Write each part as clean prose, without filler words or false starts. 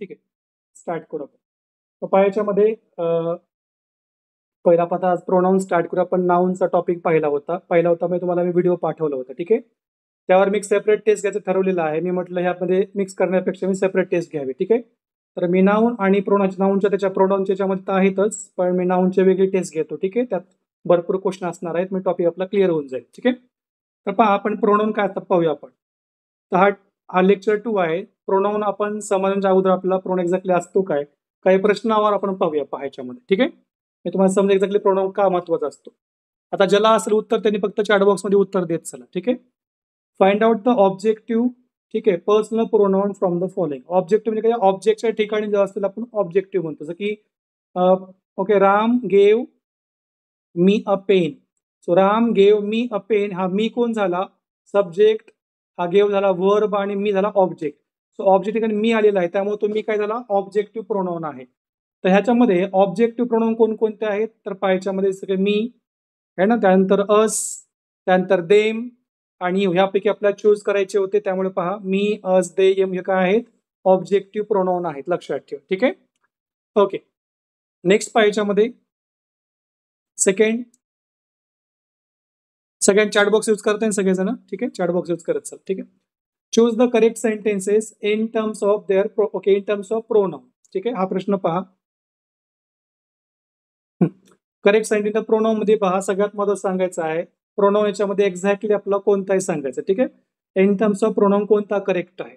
ठीक आहे, स्टार्ट करू आपण. तर पायाच्यामध्ये पहिला आता प्रोनाऊन स्टार्ट करू आपण. नाऊनचा टॉपिक पहिला होता मी तुम्हाला व्हिडिओ पाठवला होता, ठीक आहे. त्यावर मी सेपरेट टेस्ट घ्यायचं ठरवलेलं आहे. मी म्हटलं ह्यामध्ये मिक्स करण्यापेक्षा मी सेपरेट टेस्ट घ्यावी, ठीक आहे. तर मी नाऊन आणि नाऊनच्या त्याच्या प्रोनाऊनच्या याच्यामध्ये तर आहेतच, पण मी नाऊनची वेगळी टेस्ट घेतो, ठीक आहे. त्यात भरपूर क्वेश्चन असणार आहेत. मी टॉपिक आपला क्लिअर होऊन जाईल, ठीक आहे. तर पहा आपण प्रोनाऊन काय असतात पाहूया आपण. तर हा लेक्चर 2 आहे. प्रोनाऊन आपण समजण्याच्या अगोदर आपला प्रोनाऊन एक्झॅक्टली असतो काय, काही प्रश्नावर आपण पाहूया ह्याच्यामध्ये, ठीक आहे. मी तुम्हाला समजा एक्झॅक्टली प्रोनाऊन का महत्वाचा असतो. आता ज्याला असेल उत्तर त्यांनी फक्त चॅट बॉक्समध्ये उत्तर देत चला, ठीक आहे. फाइंड आउट द ऑब्जेक्टिव्ह, ठीक आहे, personal pronoun from the following. Objective म्हणजे काय, ऑब्जेक्टच्या ठिकाणी जे असतील आपण ऑब्जेक्टिव्ह म्हणतो. जसं की okay, Ram gave me a pen. So Ram gave me a pen, हा मी कोण झाला, सब्जेक्ट, हा गेव झाला वर्ब आणि मी झाला ऑब्जेक्ट. सो ऑब्जेक्ट ठिकाणी मी आलेला आहे, त्यामुळे तो मी काय झाला ऑब्जेक्टिव्ह प्रोनाऊन आहे. तर ह्याच्यामध्ये ऑब्जेक्टिव्ह प्रोनाऊन कोणकोणते आहेत, तर पायाच्यामध्ये सगळे मी आहे ना, त्यानंतर अस, त्यानंतर देम आणि ह्यापैकी आपल्याला चूज करायचे होते. त्यामुळे पहा मी, अस, दे, एम हे काय आहेत, ऑब्जेक्टिव्ह प्रोनाऊन आहेत, लक्षात ठेवा, ठीक आहे. ओके, नेक्स्ट पायाच्यामध्ये सेकंड, सगळ्यांनी चॅट बॉक्स यूज करताय सगळेजण, ठीक आहे. चॅट बॉक्स यूज करत चल, ठीक आहे. Choose the correct sentences in terms of their okay, in terms of pronoun, ठीक आहे. हा प्रश्न पहा. करेक्ट सेंटेन्स प्रोनाऊन मध्ये पहा, सगळ्यात महत्त्वाचं सांगायचं आहे प्रोनाऊन याच्यामध्ये एक्झॅक्टली आपला कोणताही सांगायचं, ठीक आहे. इन टर्म्स ऑफ प्रोनाऊन कोणता करेक्ट आहे.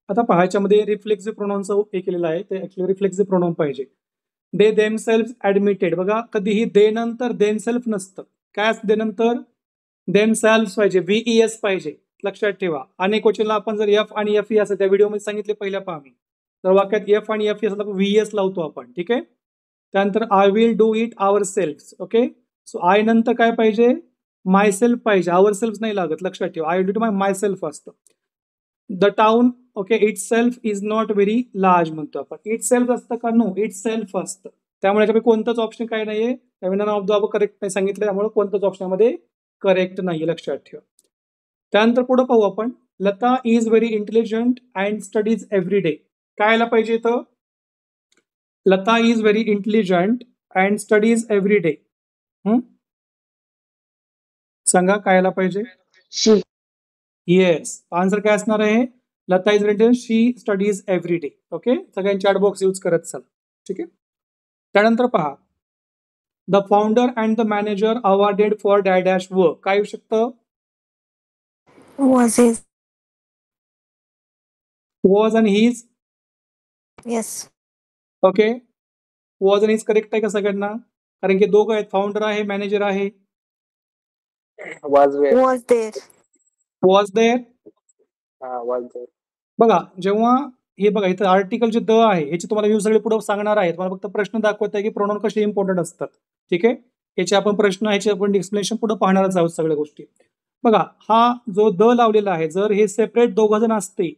आता पहा याच्यामध्ये रिफ्लेक्सिव्ह प्रोनाऊनचं हे केलेलं आहे, ते ऍक्च्युअली रिफ्लेक्सिव्ह प्रोनाऊन पाहिजे. दे देमसेल्फ ऍडमिटेड, बघा कधीही दे नंतर देमसेल्फ नसतं. काय असतं दे नंतर, देमसेल्फ पाहिजे, व्हीईएस पाहिजे, लक्षात ठेवा. अनेक क्वेश्चनला आपण जर एफ आणि एफ ई असं त्या व्हिडिओमध्ये सांगितले पहिल्या पहा मी, तर वाक्यात एफ आणि एफ ई असं व्हीएस लावतो आपण, ठीक आहे. त्यानंतर I will do it our self, okay. So I नंतर काय पाहिजे, माय सेल्फ पाहिजे, आवर सेल्फ नाही लागत, लक्षात ठेवा. I will do myself असतं. The town, okay, itself is not very large म्हणतो आपण. इट सेल्फ असतं का, नो, इट सेल्फ असतं. त्यामुळे याच्यामध्ये कोणतंच ऑप्शन काय नाहीये, none of the above correct नाही सांगितलं, त्यामुळे कोणतंच ऑप्शनमध्ये करेक्ट नाहीये, लक्षात ठेवा. त्यानंतर पुढे पाहू आपण. Lata is very intelligent and studies every day. काय यायला पाहिजे इथं, Lata is very intelligent and studies every day. सांगा काय यायला पाहिजे. येस, आन्सर काय असणार आहे, Lata is very, she studies every day. Okay, सगळ्यांनी चॅट बॉक्स यूज करत चला, ठीक आहे. त्यानंतर पहा, the founder and the manager awarded for dash work. काय येऊ शकतं, वॉज आणि हीज. येस. ओके, वॉज आणि हीज करेक्ट आहे का सगळ्यांना, कारण की दोघं आहेत, फाउंडर आहे, मॅनेजर आहे. Was there. Was there. बघा जेव्हा हे बघा इथं आर्टिकल जे द आहे याची तुम्हाला व्ह्यू सगळे पुढे सांगणार आहे. तुम्हाला फक्त प्रश्न दाखवत आहे की प्रोनाऊन कसे इम्पॉर्टंट असतात, ठीक आहे. याचे आपण प्रश्न, ह्याचे आपण एक्सप्लेनेशन पुढे पाहणारच आहोत सगळ्या गोष्टी. बघा हा जो द लावलेला आहे, जर हे सेपरेट दोघं जण असते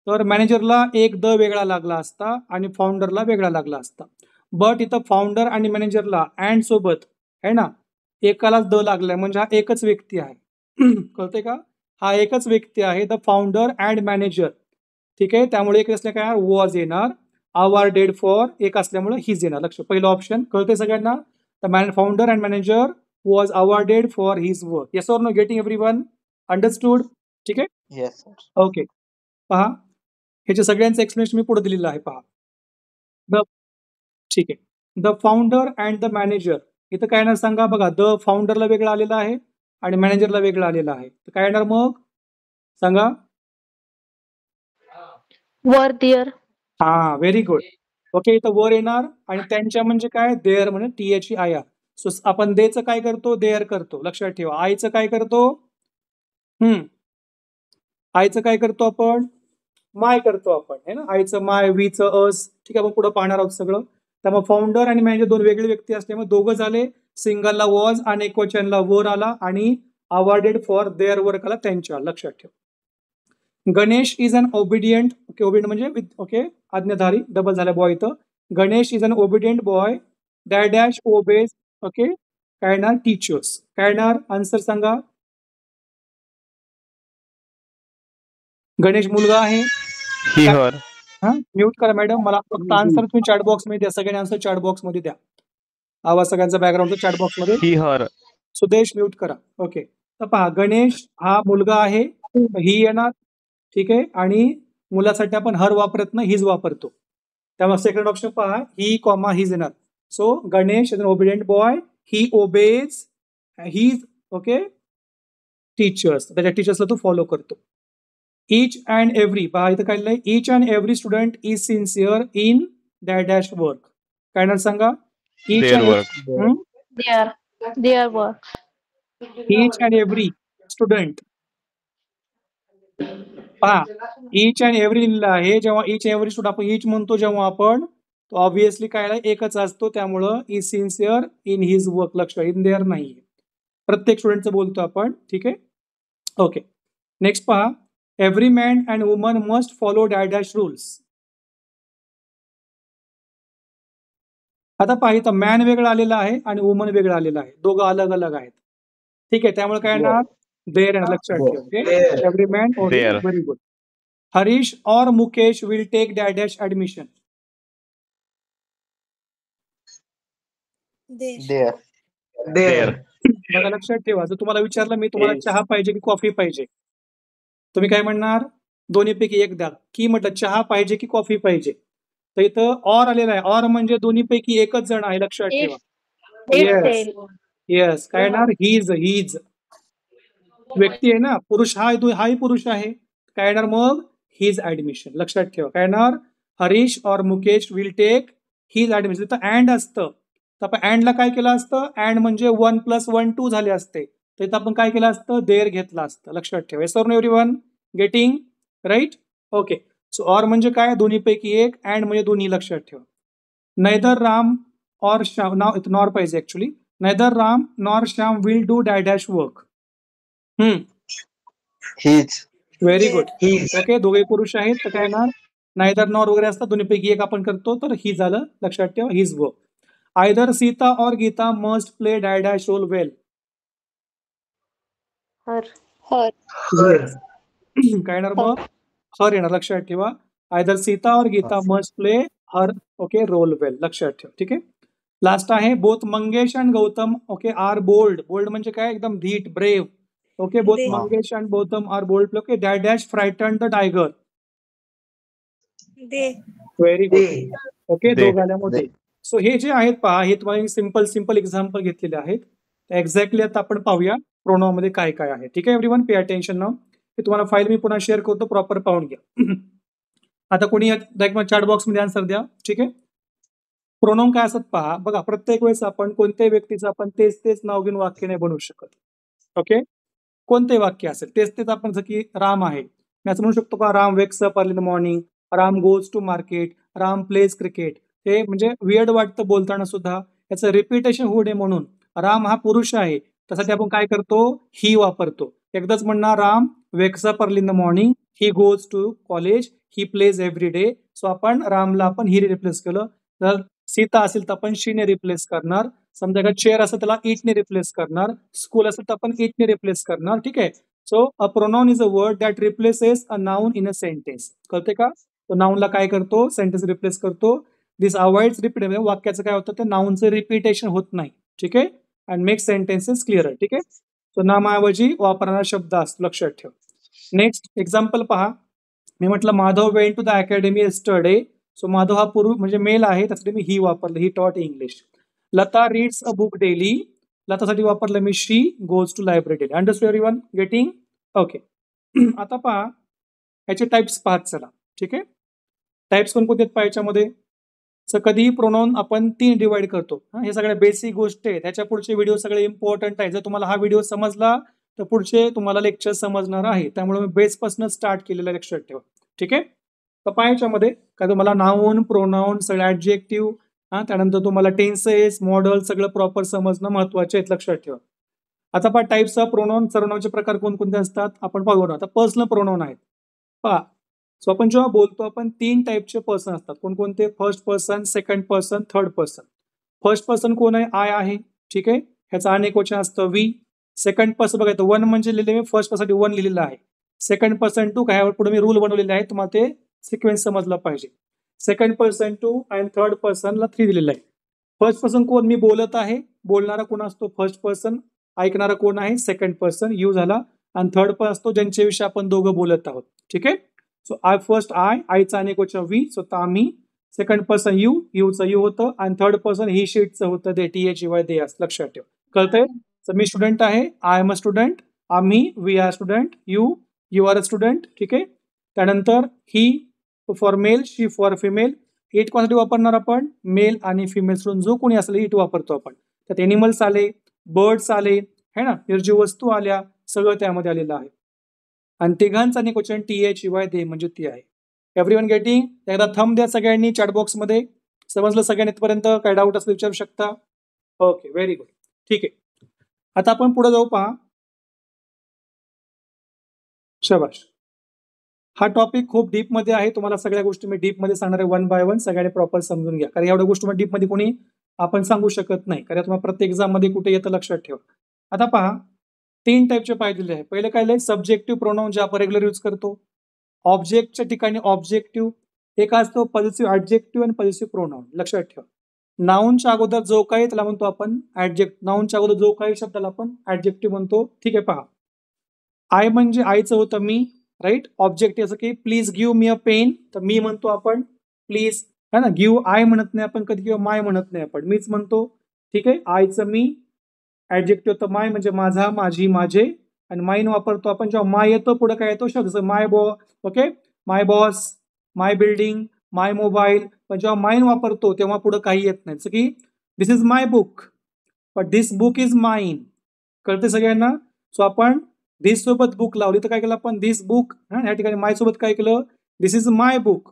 तर मॅनेजरला एक द वेगळा लागला असता आणि फाउंडरला वेगळा लागला असता. बट इथं फाउंडर आणि मॅनेजरला अँड सोबत आहे ना, एकालाच द लागलाय, म्हणजे हा एकच व्यक्ती आहे. कळते का, हा एकच व्यक्ती आहे, द फाउंडर अँड मॅनेजर, ठीक आहे. त्यामुळे एक असल्या काय वॉज येणार, अवॉर्डेड फॉर एक असल्यामुळे हिज येणार. लक्ष, पहिलं ऑप्शन कळते सगळ्यांना. The founder and manager was awarded for his work. Yes or no, getting everyone, understood, ठीक आहे. येस. ओके, पहा ह्याचे सगळ्यांचं एक्सप्लेनेशन मी पुढे दिलेलं आहे, पहा. ठीक आहे, the founder and the manager, इथं काय येणार सांगा. बघा द फाउंडरला वेगळं आलेलं आहे आणि मॅनेजरला वेगळं आलेलं आहे, तर काय येणार मग सांगा. वर देअर. हा, व्हेरी गुड. ओके, इथं वर येणार आणि त्यांच्या म्हणजे काय, देअर म्हणजे टी आय आर. सो आपण देचं काय करतो, देअर करतो, लक्षात ठेवा. आईचं काय करतो, आईचं काय करतो आपण, माय करतो आपण, है ना. आईचं माय, वीचं अस, ठीक आहे. आपण पुढे पाहणार आहोत सगळं. त्यामुळे फाउंडर आणि मॅनेजर दोन वेगळे व्यक्ती असल्यामुळे दोघं झाले. सिंगलला वॉज आणि क्वेश्चनला वर आला आणि अवॉर्डेड फॉर देअर वर्क आला त्यांच्या, लक्षात ठेवा. Ganesh is an obedient, okay, obedient म्हणजे ओके आज्ञाधारी, डबल झाला बॉय इथं. Ganesh is an obedient boy dash obeys, okay. काय येणार, टीचर्स. काय येणार आन्सर सांगा. गणेश मुलगा आहे, ही हर. हा म्यूट करा मॅडम. मला फक्त आन्सर तुम्ही चॅट बॉक्स मध्ये द्या. सगळ्यांनी आन्सर चॅट बॉक्स मध्ये द्या. आवाज सगळ्यांचा बॅकग्राऊंडचा चॅट बॉक्स मध्ये. ही हर. सुदेश म्यूट करा. ओके. तर पहा, गणेश हा मुलगा आहे, ही येणार, ठीक आहे. आणि मुलासाठी आपण हर वापरत नाही, हीज वापरतो. त्यामुळे सेकंड ऑप्शन पहा, ही कॉमा हीज येणार. So Ganesh is an obedient boy. He obeys his okay teachers. त्याच्या टीचर्सला तो फॉलो करतो. each and every पहा इथं काय लिहिलंय, each and every student is sincere in dash dash work. काय येणार सांगा? each Their and work. Their work. each and every student. पहा each and every लिहिलेलं आहे. जेव्हा each and every student आपण each म्हणतो जेव्हा आपण, तो ऑब्व्हियसली काय आहे, एकच असतो. त्यामुळं is sincere in his work. लक्ष इन देअर नाही, प्रत्येक स्टुडंटचं बोलतो आपण, ठीक आहे. ओके. नेक्स्ट पहा, every man and woman must follow dash dash rules. आता पहा इथं मॅन वेगळं आलेलं आहे आणि वुमन वेगळं आलेलं आहे. दोघं अलग अलग आहेत, ठीक आहे. त्यामुळे काय येणार? देअर येणार. लक्षात ठेवा. Okay. Every man. There. Very good. Harish और Mukesh will take dash dash admission. There. बघा लक्षात ठेवा, जर तुम्हाला विचारलं मी तुम्हाला चहा पाहिजे की कॉफी पाहिजे, तुम्ही काय म्हणणार? दोन्हीपैकी एक द्या. की म्हटलं चहा पाहिजे की कॉफी पाहिजे, तर इथं ऑर आलेला आहे. ऑर म्हणजे दोन्हीपैकी एकच जण आहे. लक्षात ठेवा. Yes yes. काय येणार? हीज. हीज व्यक्ती आहे ना, पुरुष हाही पुरुष आहे. काय येणार मग? His admission. लक्षात ठेवा. काय येणार? हरीश और Mukesh will take his admission. इथं अँड असतं, तर आपण अँडला काय केलं असतं? अँड म्हणजे 1+1 2 झाले असते, तर इथं आपण काय केलं असतं? देअर घेतलं असतं. लक्षात ठेवा. Yes or no everyone? Getting right? Okay. So or म्हणजे काय? दोन्हीपैकी एक. अँड म्हणजे दोन्ही. लक्षात ठेवा. नैदर राम और श्याम, नाव इथं नॉर पाहिजे actually. Neither Ram nor Shyam will do dash dash work. Very good. Okay. दोघे पुरुष आहेत, तर काय येणार? नायदर नॉर वगैरे असतात, दोन्हीपैकी एक आपण करतो, तर ही झालं. लक्षात ठेवा. His work. आयदर सीता और Gita must play dash dash role well. Her. काय येणार मग? हर येणार. लक्षात ठेवा. आयदर सीता और Gita must play her okay role well. लक्षात ठेवा. ठीक आहे. लास्ट आहे, both Mangesh and Gautam okay are bold. Bold म्हणजे काय? एकदम धीट, brave. Okay. Both Mangesh and Gautam are bold okay dash dash frighten the tiger. Very good. Okay. They. दोघांमध्ये. सो हे जे आहेत पहा, हे तुम्हाला सिंपल एक्झाम्पल घेतलेले आहेत. एक्झॅक्टली आता आपण पाहूया प्रोनाउन मध्ये काय काय आहे. ठीक आहे एव्हरीवन, पे अटेन्शन नाउ. हे तुम्हाला फाईल मी पुन्हा शेअर करतो, प्रॉपर पाहून घ्या. आता कोणी चॅट बॉक्स मध्ये आन्सर द्या. ठीक आहे. प्रोनाउन काय असतात पहा. बघा, प्रत्येक वेळेस आपण कोणत्याही व्यक्तीचं आपण तेच नाव घेऊन वाक्य नाही बनवू शकत. ओके. कोणते वाक्य असेल तेच आपण, जसं की राम आहे, मी असं म्हणू शकतो का? Ram wakes up early in the morning, Ram goes to market, Ram plays cricket. हे म्हणजे वियर्ड वाटतं बोलताना सुद्धा, याचं रिपिटेशन होऊ नये म्हणून. राम हा पुरुष आहे, त्यासाठी आपण काय करतो? ही वापरतो. एकदाच म्हणणार Ram wakes up early in the morning, he goes to college, he plays every day. So आपण रामला आपण ही रिप्लेस केलं. जर सीता असेल तर आपण शीने रिप्लेस करणार. समजा का चेअर असेल त्याला इटने रिप्लेस करणार. स्कूल असेल तर आपण इटने रिप्लेस करणार. ठीक आहे. So a pronoun is a word that replaces a noun in a sentence. कळते का? तो नाउनला काय करतो? सेंटेन्स रिप्लेस करतो. दिस अवॉइड्स रिपीट. वाक्याचं काय होतं? ते नाउनचं रिपीटेशन होत नाही. ठीक आहे. And make sentences clear. ठीक आहे. सो नामाऐवजी वापरणारा शब्द असतो. लक्षात ठेव. नेक्स्ट एक्झाम्पल पहा. मी म्हटलं Madhav went to the academy yesterday. So Madhav हा पुरुष म्हणजे मेल आहे, त्यासाठी मी ही वापरलं. He taught English. Lata reads a book daily. लतासाठी वापरलं मी she goes to library daily. Understand everyone? Getting? Okay. आता पहा याचे टाइप्स पाहत चला. ठीक आहे. टाइप्स कोणकोणते आहेत पहा याच्यामध्ये? सो कधीही प्रोनाउन आपण 3 डिवाइड करतो. हे सगळ्या बेसिक गोष्टी आहेत. त्याच्या पुढचे व्हिडिओ सगळे इम्पॉर्टंट आहे. जर तुम्हाला हा व्हिडिओ समजला तर पुढचे तुम्हाला लेक्चर समजणार आहे. त्यामुळे मी बेसपासून स्टार्ट केलेलं. लक्षात ठेवा. ठीक आहे. तर पहा याच्यामध्ये काय तुम्हाला नाउन, प्रोनाउन, सगळे ऍडजेक्टिव्ह, त्यानंतर तुम्हाला टेन्सेस, मॉडल सगळं प्रॉपर समजणं महत्वाचे आहेत. लक्षात ठेवा. आता पहा टाइप्स ऑफ प्रोनाउन, सर्वनामाचे प्रकार कोणकोणते असतात आपण पाहू. आता पर्सनल प्रोनाउन आहेत पहा. सो आपण जेव्हा बोलतो आपण 3 टाईपचे पर्सन असतात. कोणकोणते? First person, second person, third person. First person कोण आहे? आय आहे. ठीक आहे. ह्याचं अनेक वचन असतं वी. सेकंड पर्सन बघा वन म्हणजे लिहिले मी फर्स्ट पर्सन 1 लिहिलेलं आहे. सेकंड पर्सन 2 काय पुढे मी रूल बनवलेले आहे, तुम्हाला ते सिक्वेन्स समजला पाहिजे. सेकंड पर्सन 2 आणि थर्ड पर्सनला 3 दिलेलं आहे. फर्स्ट पर्सन कोण? मी बोलत आहे. बोलणारा कोण असतो? First person. ऐकणारा कोण आहे? सेकंड पर्सन, यू झाला. आणि थर्ड पर्सन असतो ज्यांच्याविषयी आपण दोघं बोलत आहोत. ठीक आहे. सो आय फर्स्ट आयचा अनेक वचन वी, स्वतः आम्ही. सेकंड पर्सन यू, यूचं यू होतं. आणि थर्ड पर्सन ही शीटचं होतं ते, TH दे असं लक्षात ठेव. कळतंय? तर मी स्टुडंट आहे, आय एम अ स्टुडंट. आम्ही, we are student. You are a student. ठीक आहे. त्यानंतर he for male, she for female. It कोणासाठी वापरणार आपण? मेल आणि फिमेल सोडून जो कोणी असेल इट वापरतो आपण. त्यात एनिमल्स आले, बर्ड्स आले, है ना, निर्जीव वस्तू आल्या, सगळं त्यामध्ये आलेलं आहे. आणि तिघांचा अनेक वचन TH दे म्हणजे ती आहे. Everyone getting? एकदा थंब द्या सगळ्यांनी चॅटबॉक्समध्ये. समजलं सगळ्यांनी इथपर्यंत? काय डाऊट असलं विचारू शकता. Okay, very good. ठीक आहे. आता आपण पुढे जाऊ. पहा, शबाश. हा टॉपिक खूप डीपमध्ये आहे. तुम्हाला सगळ्या गोष्टी मी डीपमध्ये सांगणार आहे, वन बाय वन. सगळ्यांनी प्रॉपर समजून घ्या, कारण एवढ्या गोष्टी डीपमध्ये कोणी आपण सांगू शकत नाही, कारण तुम्हाला प्रत्येक एक्झाम मध्ये कुठे येतं लक्षात ठेवा. आता पहा, 3 टाईपचे पाहिलेले आहे. पहिले काय आहे? सब्जेक्टिव्ह प्रोनाउन जे आपण रेग्युलर यूज करतो. ऑब्जेक्टच्या ठिकाणी ऑब्जेक्टिव्ह. एक असतो पॉझिटिव्ह ऍडजेक्टिव्ह आणि पॉझिटिव्ह प्रोनाउन. लक्षात ठेवा. नाऊनच्या अगोदर जो काही त्याला म्हणतो आपण ऍडजेक्ट. नाऊनच्या अगोदर जो काही शब्दाला आपण ऍडजेक्टिव्ह म्हणतो. ठीक आहे. पहा, आय म्हणजे आयचं होतं मी, राईट. ऑब्जेक्ट असं की please give me a pen, तर मी म्हणतो आपण प्लीज, है ना. गिव्ह आय म्हणत नाही आपण कधी, किंवा माय म्हणत नाही आपण, मीच म्हणतो. ठीक आहे. आयचं मी, ऍडजेक्टिव्ह होतं माय म्हणजे माझा, माझी, माझे. आणि माईन वापरतो आपण जेव्हा माय येतो पुढे काय येतो शब्द, माय ओके, माय बॉस, माय बिल्डिंग, माय मोबाईल. पण जेव्हा माईन वापरतो तेव्हा पुढे काही येत नाही. जसं की this is my book, but this book is mine. कळते सगळ्यांना? सो आपण दिस सोबत बुक लावली तर काय केलं आपण? दिस बुक. या ठिकाणी माय सोबत काय केलं? दिस इज माय बुक.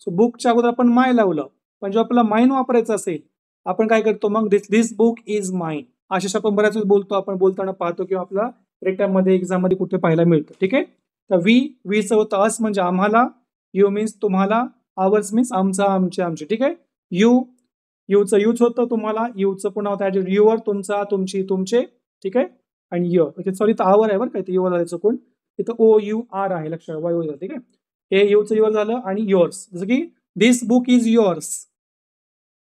सो बुकच्या अगोदर आपण माय लावलं. पण जेव्हा आपल्याला माईन वापरायचं असेल आपण काय करतो मग? दिस बुक इज माईन. अशा आपण बऱ्याच वेळेस बोलतो, आपण बोलताना पाहतो किंवा आपला रिटर्न मध्ये एक्झाम मध्ये कुठे पाहायला मिळतं. ठीक आहे. तर वीचं होतं अस म्हणजे आम्हाला, यू मीन्स तुम्हाला, आवर्स मीन्स आमचा, आमचे, आमचे. ठीक आहे. यूचं यूच होतं तुम्हाला, यूचं पुन्हा होतं युअर, तुमचा, तुमची, तुमचे. ठीक आहे. आणि य, सॉरी तर आवर आहे बरं काय, ते युअर झालं चुकून. इथं OUR आहे, लक्षात वाय. ठीक आहे. हे यूचं युअर झालं आणि युअर्स. जसं की दिस बुक इज युअर्स.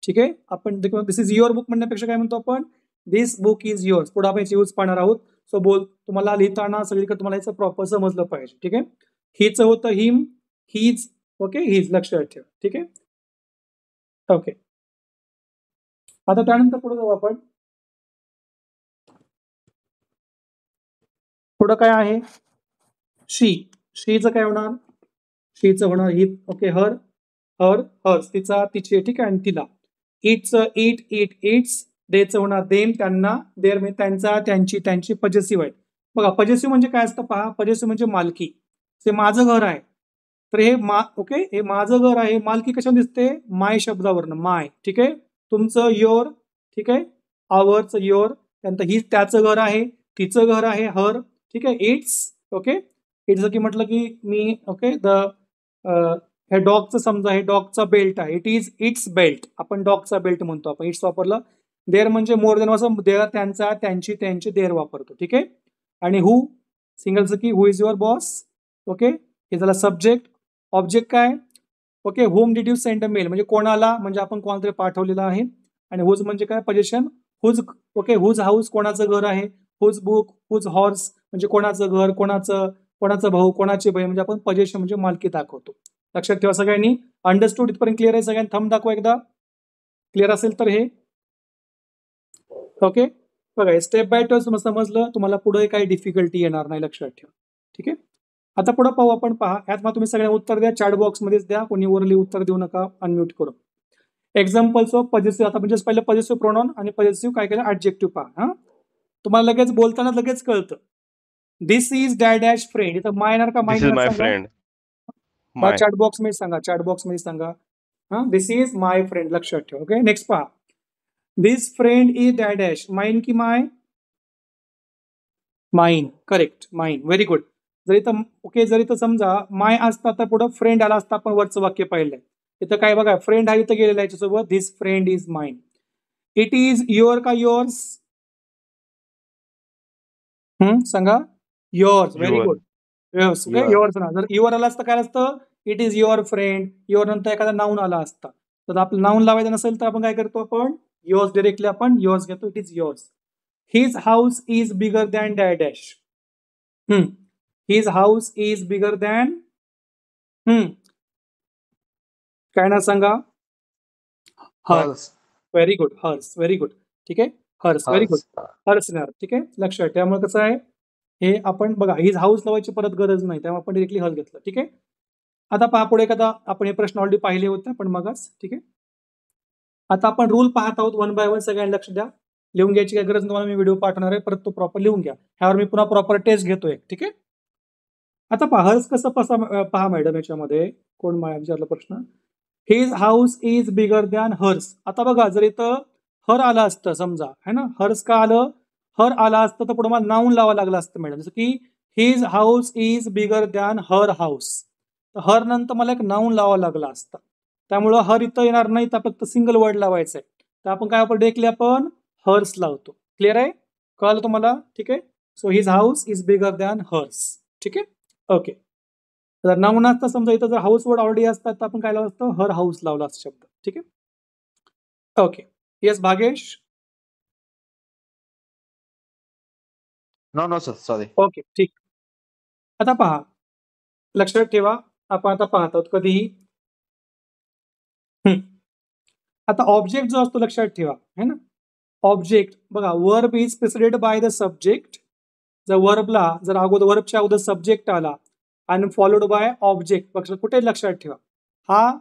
ठीक आहे. आपण दिस इज युअर बुक म्हणण्यापेक्षा काय म्हणतो आपण? दिस बुक इज युअर्स. पुढे आपण यूज पाहणार आहोत. सो तुम्हाला लिहिताना सगळीकडे तुम्हाला याचं प्रॉपर समजलं पाहिजे. ठीक आहे. हिचं होतं हिम, हीज. ओके, हीज लक्षात ठेवा. ठीक आहे. ओके. आता त्यानंतर पुढे जाऊ आपण. पुढं काय आहे? शीचं काय होणार? शीचं होणार ही. ओके. हर्स, तिचा, तिचे. ठीक आहे. आणि तिला. इट्स. देचं होणार देम, त्यांना. देर म्हणजे त्यांचा, त्यांची, त्यांची. पजेसिव्ह आहे. बघा, पजेसिव्ह म्हणजे काय असतं पहा. पजेसिव्ह म्हणजे मालकी. ते माझं घर आहे, तर हे ओके, हे माझं घर आहे. मालकी कशावर दिसते? माय शब्दावरनं, माय. ठीक आहे. तुमचं योर. ठीक आहे. Hours, your. त्यानंतर ही त्याचं घर आहे, तिचं घर आहे, हर. ठीक आहे. इट्स. ओके. इट्स की म्हटलं की मी, ओके, हे डॉगचं समजा, हे डॉगचा बेल्ट आहे. It's belt. आपण डॉगचा बेल्ट म्हणतो आपण. इट्स वापरलं. देर म्हणजे मोर देन, असं देर त्यांचा, त्यांची, त्यांचे, देर वापरतो. ठीक आहे. आणि हु सिंगलचं की who is your boss. Okay. हे झालं सब्जेक्ट. ऑब्जेक्ट काय? Okay. Whom did you send a mail म्हणजे कोणाला, म्हणजे आपण कोणाला तरी पाठवलेलं आहे. आणि हुज म्हणजे काय? Position. Whose. Okay. Whose house, कोणाचं घर आहे. हुज बुक, हुज हॉर्स म्हणजे कोणाचं घर, कोणाचा भाऊ, कोणाची बहीण, म्हणजे आपण पोझिशन म्हणजे मालकी दाखवतो. लक्षात ठेवा सगळ्यांनी. अंडरस्टूड इथपर्यंत क्लिअर आहे सगळ्यांनी? थंब दाखवा एकदा, क्लिअर असेल तर हे. ओके. बघा, स्टेप बाय स्टेप समजलं तुम्हाला, पुढे काही डिफिकल्टी येणार नाही, लक्षात ठेवा. ठीक आहे. आता पुढे पाहू आपण. पहा, यात मग तुम्ही सगळ्यांना उत्तर द्या, चॅट बॉक्स मध्येच द्या, कोणी वरली उत्तर देऊ नका अनम्यूट करून. Examples of positive. आता म्हणजे पहिलं पॉझिटिव्ह प्रोनाउन आणि पॉझिटिव्ह काय केलं? ऍडजेक्टिव्ह. पहा, तुम्हाला लगेच बोलताना लगेच कळतं. दिस इज डॅश फ्रेंड. इथं माय येणार का? माय फ्रेंड. चॅट बॉक्स मध्ये सांगा, चॅट बॉक्स मध्ये सांगा. दिस इज माय फ्रेंड, लक्षात ठेवा. ओके. नेक्स्ट पहा, this friend is dash. Mine की my? Mine. Correct, mine. Very good. जर इथं ओके, जर इथं समजा माय असता तर पुढं फ्रेंड आला असता, आपण वरचं वाक्य पाहिलंय. इथं काय बघा, फ्रेंड हा इथं गेलेला आहे याच्यासोबत. This friend is mine. It is your का युअर्स? सांगा. Yours. Very good. Yours. Okay. Yours ना. जर युअर आला असतं काय असतं? It is your friend. Your नंतर एखादा नाऊन आला असता, तर आपलं नाऊन लावायचं नसेल तर आपण काय करतो, आपण युअर्स डायरेक्टली आपण युअर्स घेतो. It is yours. His house is bigger than dash dash. His house is bigger than काय ना सांगा. Hers. Very good. Hers. Very good. ठीक आहे. हर्स. Very good. हर्स येणार. ठीक आहे. लक्षात. त्यामुळे कसं आहे, हे आपण बघा हिज हाऊस लावायची परत गरज नाही, त्यामुळे आपण डिरेक्टली हर्स घेतलं. ठीक आहे. आता पहा पुढे एखादा, आपण हे प्रश्न ऑलरेडी पाहिले होते पण मगच. ठीक आहे. आता आपण रूल पाहत आहोत वन बाय वन. सगळ्यांनी लक्ष द्या. लिहून घ्यायची काही गरज नाही, तुम्हाला मी व्हिडिओ पाठवणार आहे, परत तो प्रॉपर लिहून घ्या. ह्यावर मी पुन्हा प्रॉपर टेस्ट घेतोय. ठीक आहे. आता पहा हर्स कसं पहा मॅडम, याच्यामध्ये कोण विचारला प्रश्न, his house is bigger than hers. आता बघा जर इथं हर आलं असतं समजा, है ना, हर्स का आलं, हर आला असतं तर पुढे मला नाऊन लावावं लागलं असतं मॅडम. जसं की his house is bigger than her house, तर हर नंतर मला एक नाऊन लावावं लागलं असतं. त्यामुळं हर इथं येणार नाही, तर फक्त सिंगल वर्ड लावायचं आहे. तर आपण काय आपण डायरेक्टली आपण हर्स लावतो. क्लिअर आहे, कळलं तुम्हाला. ठीक आहे. So his house is bigger than hers. ठीक आहे. ओके. जर नाऊन असतं समजा इथं, जर हाऊस वर्ड ऑलरेडी असतात तर आपण काय लावलं असतं, हर हाऊस लावला असतं शब्द. ठीक आहे. Okay. Yes Bhagesh. No sir, sorry. Okay ठीक. आता पहा, लक्षात ठेवा, आपण आता पाहत आहोत कधीही. आता ऑब्जेक्ट जो असतो लक्षात ठेवा, है ना, ऑब्जेक्ट बघा, verb is preceded by the subject. जर वर्बला जर अगोदर वर्बच्या अगोदर सब्जेक्ट आला आणि फॉलोड बाय ऑब्जेक्ट, कुठे लक्षात ठेवा, हा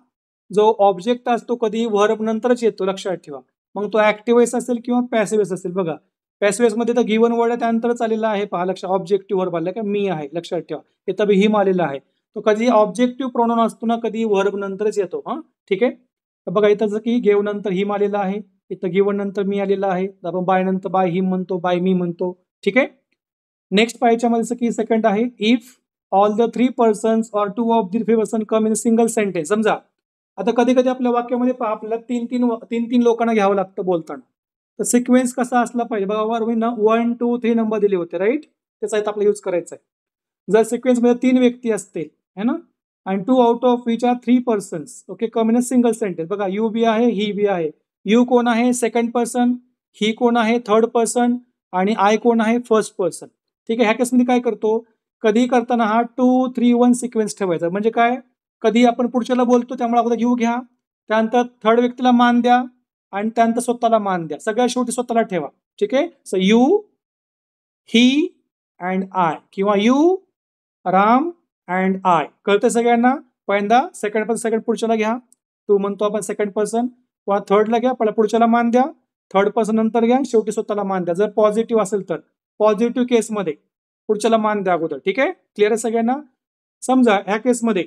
जो ऑब्जेक्ट असतो कधी वर्ब नंतरच येतो, लक्षात ठेवा. मग तो ऍक्टिव्ह वेस असेल किंवा पॅसिव्ह वेस असेल. बघा पॅसिव्ह वेस मध्ये तर गिवन वर्ड आहे त्यानंतरच आलेला आहे. पहा लक्षात, ऑब्जेक्टिव्ह वर्ब आला का, मी आहे, लक्षात ठेवा. इथं बी हिम आलेला आहे. तो कधी ऑब्जेक्टिव्ह प्रोनाउन असतो ना, कधी वर्ब नंतरच येतो. हा ठीक आहे. तर बघा इथं जर की गेव नंतर हिम आलेला आहे, इथं गिवन नंतर मी आलेला आहे, आपण बाय नंतर बाय हिम म्हणतो, बाय मी म्हणतो. ठीक आहे. नेक्स्ट पाहायच्यामध्ये की सेकंड आहे, if all the 3 persons or 2 of the 3 person come in a single sentence. समजा आता कधी कधी आपल्या वाक्यामध्ये आपल्याला तीन तीन लोकांना घ्यावं लागतं बोलताना, तर सिक्वेन्स कसा असला पाहिजे बघा. वर मी 1 2 3 नंबर दिले होते, राईट, त्याचा इथं आपला यूज करायचा आहे. जर सिक्वेन्समध्ये 3 व्यक्ती असतील, है ना, आणि 2 out of which are 3 persons, okay, come in a single sentence. बघा यू बी आहे, ही बी आहे. यू कोण आहे, सेकंड पर्सन. ही कोण आहे, थर्ड पर्सन. आणि आय कोण आहे, फर्स्ट पर्सन. ठीक आहे. ह्या केसमध्ये काय करतो, कधी करताना हा 2 3 1 सिक्वेन्स ठेवायचा. म्हणजे काय, कधी आपण पुढच्याला बोलतो त्यामुळे अगोदर यू घ्या, त्यानंतर थर्ड व्यक्तीला मान द्या, आणि त्यानंतर स्वतःला मान द्या. सगळ्या शेवटी स्वतःला ठेवा. ठीक आहे. So you, he and I, किंवा यू, राम अँड आय. कळतं सगळ्यांना. पहिल्यांदा सेकंड पर्सन, सेकंड पुढच्याला घ्या, तू म्हणतो आपण सेकंड पर्सन, किंवा थर्डला घ्या, पहिला पुढच्याला मान द्या, थर्ड पर्सन नंतर घ्या, शेवटी स्वतःला मान द्या. जर पॉझिटिव्ह असेल तर पॉझिटिव्ह केसमध्ये पुढच्याला मान द्या अगोदर. ठीक आहे. क्लिअर आहे सगळ्यांना. समजा ह्या केसमध्ये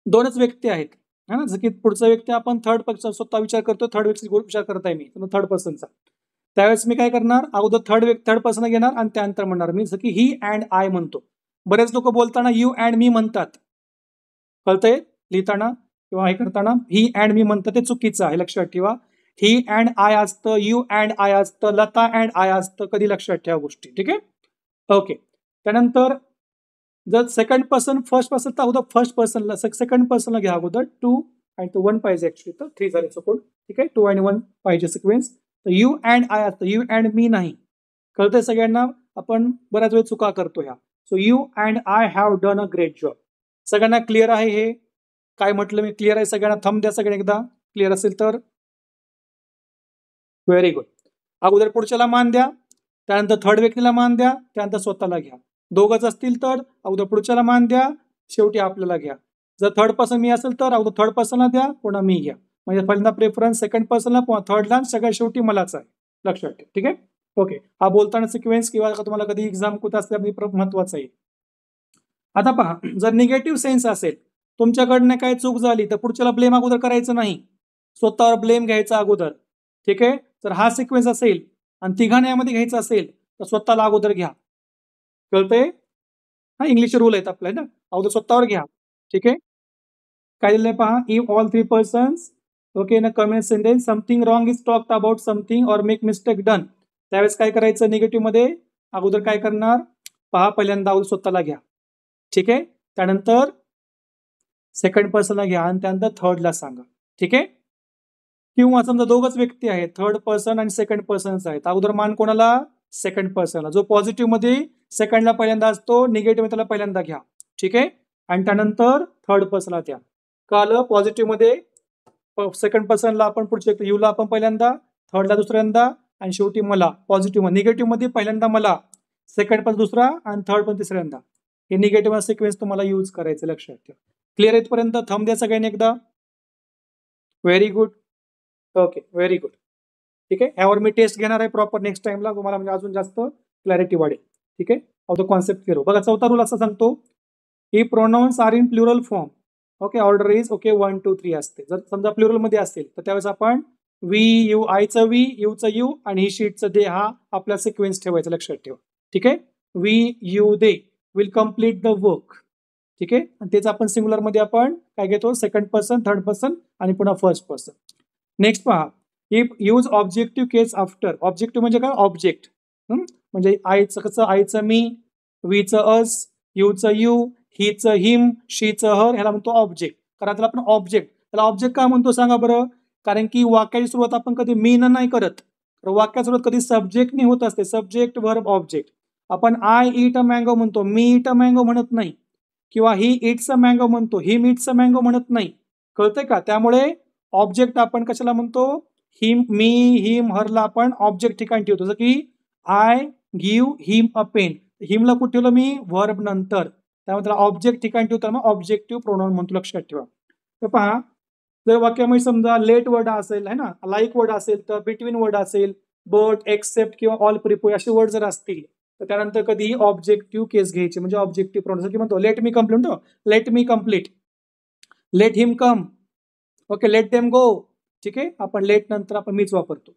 दोनच व्यक्ती आहेत, है ना, जसं की पुढचा व्यक्ती आपण थर्ड पर्सन स्वतः विचार करतो, थर्ड व्यक्ती विचार करत आहे मी थर्ड पर्सनचा, त्यावेळेस मी काय करणार, अगोदर थर्ड पर्सन घेणार आणि त्यानंतर म्हणणार मी, जसं की ही अँड आय म्हणतो. बरेच लोक बोलताना यू अँड मी म्हणतात, कळतंय, लिहिताना किंवा हे करताना ही अँड मी म्हणतात, ते चुकीचं आहे, लक्षात ठेवा. ही अँड आय असतं, यू अँड आय असतं, लता अँड आय असतं, कधी लक्षात ठेवा गोष्टी. ठीक आहे. ओके. त्यानंतर जर सेकंड पर्सन फर्स्ट पर्सन, तर अगोदर फर्स्ट पर्सनला सेकंड पर्सनला घ्या अगोदर, 2 आणि तो 1 पाहिजे ऍक्च्युली, तर 3 झाले चुकून. ठीक आहे. 2 आणि 1 पाहिजे सिक्वेन्स. तर यू अँड आय असतं, यू अँड मी नाही. कळतंय सगळ्यांना. आपण बऱ्याच वेळ चुका करतो ह्या. So you and I have done a great job. सगळ्यांना क्लिअर आहे हे काय म्हटलं मी, क्लिअर आहे सगळ्यांना. थंब द्या सगळ्यांना एकदा क्लिअर असेल तर. Very good. अगोदर पुढच्याला मान द्या, त्यानंतर थर्ड व्यक्तीला मान द्या, त्यानंतर स्वतःला घ्या. दोघंच असतील तर अगोदर पुढच्याला मान द्या, शेवटी आपल्याला घ्या. जर थर्ड पर्सन मी असेल तर अगोदर थर्ड पर्सनला द्या, पुन्हा मी घ्या. म्हणजे पहिल्यांदा प्रेफरन्स सेकंड पर्सनला, पुन्हा थर्डला, सगळ्यात शेवटी मलाच आहे, लक्षात ठेवा. ठीक आहे. ओके. हा बोलताना सिक्वेन्स किंवा तुम्हाला कधी एक्झाम कुठं असते महत्वाचं आहे. आता पहा, जर निगेटिव्ह सेन्स असेल, तुमच्याकडनं काय चूक झाली तर पुढच्याला ब्लेम अगोदर करायचं नाही, स्वतःवर ब्लेम घ्यायचा अगोदर. ठीक आहे. जर हा सिक्वेन्स असेल आणि तिघांना यामध्ये घ्यायचं असेल तर स्वतःला अगोदर घ्या. कळतंय. हा इंग्लिश रूल आहेत आपल्या ना, अगोदर स्वतःवर घ्या. ठीक आहे. काय दिलंय पहा, इफ ऑल 3 persons, ओके, ना comment sentence something wrong is talked about something और मेक मिस्टेक डन, त्यावेळेस काय करायचं, निगेटिव्ह मध्ये अगोदर काय करणार, पहा, पहिल्यांदा अगोदर स्वतःला घ्या. ठीक आहे. त्यानंतर सेकंड पर्सनला घ्या आणि त्यानंतर थर्डला सांगा. ठीक आहे. किंवा समजा दोघच व्यक्ती आहेत, थर्ड पर्सन आणि सेकंड पर्सनच आहेत. अगोदर मान कोणाला? सेकंड पर्सनला. जो पॉझिटिव्ह मध्ये सेकंडला पहिल्यांदा असतो, निगेटिव्ह त्याला पहिल्यांदा घ्या. ठीक आहे. आणि त्यानंतर थर्ड पर्सनला द्या. कळलं? पॉझिटिव्ह मध्ये सेकंड पर्सनला आपण पुढचे यूला आपण पहिल्यांदा, थर्डला दुसऱ्यांदा आणि शेवटी मला. पॉझिटिव्ह निगेटिव्ह मध्ये पहिल्यांदा मला, सेकंड पण दुसरा आणि थर्ड पण तिसऱ्यांदा. हे निगेटिव्ह सिक्वेन्स तुम्हाला यूज करायचं, लक्षात ठेवा. क्लिअर इथपर्यंत? थंब द्या सगळ्यांनी एकदा. Very good. Okay, very good. ठीक आहे. यावर मी टेस्ट घेणार आहे प्रॉपर नेक्स्ट टाइमला, तुम्हाला म्हणजे अजून जास्त क्लॅरिटी वाढेल. ठीक आहे. Of the concept clear. बघा चौथा रूल असा सांगतो, ही pronouns are in plural form. Okay, order is okay 1 2 3 असते. जर समजा प्लुरल मध्ये असेल तर त्यावेळेस आपण वी यू, आयचं वी, यूचं यू आणि ही शीटचं दे हा आपला सिक्वेन्स ठेवायचा, लक्षात ठेवा. ठीक आहे. We you they will complete the work. ठीक आहे. आणि तेच आपण सिंग्युलर मध्ये आपण काय घेतो? सेकंड पर्सन, थर्ड पर्सन आणि पुन्हा फर्स्ट पर्सन. नेक्स्ट पहा, if use objective case after. Objective म्हणजे काय? ऑब्जेक्ट. म्हणजे आईचं कसं? आईचं मी, वीचं अस, यूचं यू, हीचं हिम, शीचं हर, ह्याला म्हणतो ऑब्जेक्ट. कारण त्याला आपण ऑब्जेक्ट, त्याला ऑब्जेक्ट का म्हणतो सांगा बरं? कारण की वाक्याची सुरुवात आपण कधी मी न नाही करत, तर वाक्याची सुरुवात कधी सब्जेक्टने होत असते. Subject, verb, object. आपण आय ईट अ मँगो म्हणतो, मी ईट अ मँगो म्हणत नाही. किंवा ही इट्स अ मँगो म्हणतो, हिम इट्स अ मँगो म्हणत नाही. कळतंय का? त्यामुळे ऑब्जेक्ट आपण कशाला म्हणतो? हिम, मी, हिम, हरला आपण ऑब्जेक्ट ठिकाणी ठेवतो. जसं की I give him a pen. हिमला कुठे ठेवलं मी? व्हर्ब नंतर. त्यामुळे त्याला ऑब्जेक्ट ठिकाणी ठेवतो, मग ऑब्जेक्टिव्ह प्रोनाउन म्हणतो, लक्षात ठेवा. तर पहा, जर वाक्यामध्ये समजा लेट वर्ड असेल है ना, लाईक वर्ड असेल, तर बिटवीन वर्ड असेल, बट, एक्सेप्ट किंवा ऑल प्रिपोज असे वर्ड जर असतील तर त्यानंतर कधीही ऑब्जेक्टिव्ह केस घ्यायची, म्हणजे ऑब्जेक्टिव्ह प्रोनाउन. म्हणतो let me complete, let me complete, let him come, okay, let them go. ठीक आहे. आपण लेट नंतर आपण मीच वापरतो.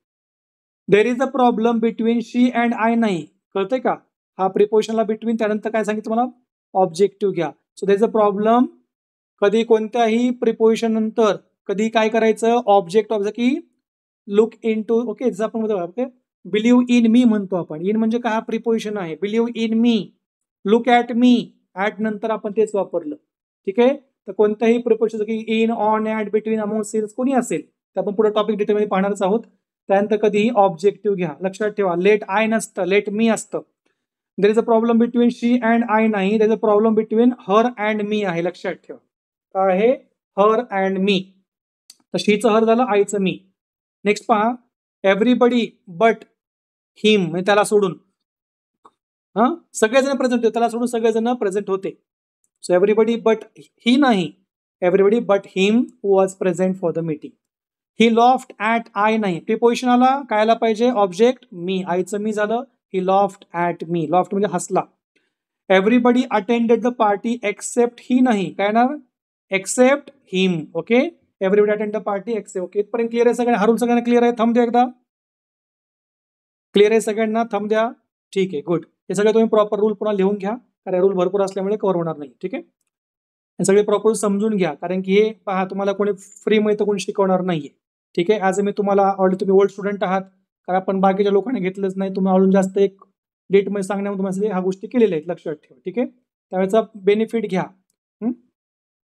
देर is a problem between she and I नाही. कळतंय का? हा प्रिपोजिशनला बिटवीन, त्यानंतर काय सांगितलं मला? ऑब्जेक्टिव्ह घ्या. So there is a problem. कधी कोणत्याही प्रिपोजिशन नंतर कधी काय करायचं? ऑब्जेक्ट ऑफ, की लुक इन टू. ओके, जसं आपण म्हणतो ओके, बिलीव्ह इन मी म्हणतो आपण. इन म्हणजे काय? हा प्रिपोजिशन आहे. Believe in me, look at me, at नंतर आपण तेच वापरलं. ठीक आहे. तर कोणत्याही प्रिपोजिशन की in, on, at, between, among, since कोणी असेल तर आपण पुढे टॉपिक डिटेलमध्ये पाहणारच आहोत. त्यानंतर कधीही ऑब्जेक्टिव्ह घ्या, लक्षात ठेवा. लेट आय नसतं, लेट मी असतं. There is a problem between she and I नाही, there is a problem between her and me आहे, लक्षात ठेवा. काय आहे? Her and me. तर शीचं हर झालं, आईचं मी. नेक्स्ट पहा, एव्हरीबडी बट हिम, म्हणजे त्याला सोडून. सगळेजण प्रेझेंट होते, त्याला सोडून सगळेजण प्रेझेंट होते. सो एव्हरीबडी बट ही नाही, everybody but him was present for the meeting. He laughed at I नाही, प्रिपोजिशन आला, काय आला पाहिजे? ऑब्जेक्ट मी, आईचं मी झालं. He laughed at me, laughed म्हणजे हसला. Everybody attended the party except he नाही, काय ना? Except him. Okay, everybody attend the party except. Okay, इथपर्यंत क्लिअर आहे सगळ्यांना? हरून सगळ्यांना क्लिअर आहे? थंब द्या एकदा. क्लिअर आहे सगळ्यांना? थंब द्या. ठीक आहे, गुड. हे सगळे तुम्ही प्रॉपर रूल पुन्हा लिहून घ्या, कारण रूल भरपूर असल्यामुळे कव्हर होणार नाही. ठीक आहे. हे सगळे प्रॉपर समजून घ्या, कारण की हे पहा, तुम्हाला कोणी फ्रीमध्ये तर कोणी शिकवणार नाहीये. ठीक आहे. ॲज मी तुम्हाला ऑलरेडी, तुम्ही ओल्ड स्टुडंट आहात, कारण आपण बाकीच्या लोकांनी घेतलंच नाही. तुम्ही अजून जास्त एक डेटमध्ये सांगण्यामध्ये तुम्हाला ह्या गोष्टी केलेल्या आहेत, लक्षात ठेवा. ठीक आहे. त्यावेळेचा बेनिफिट घ्या.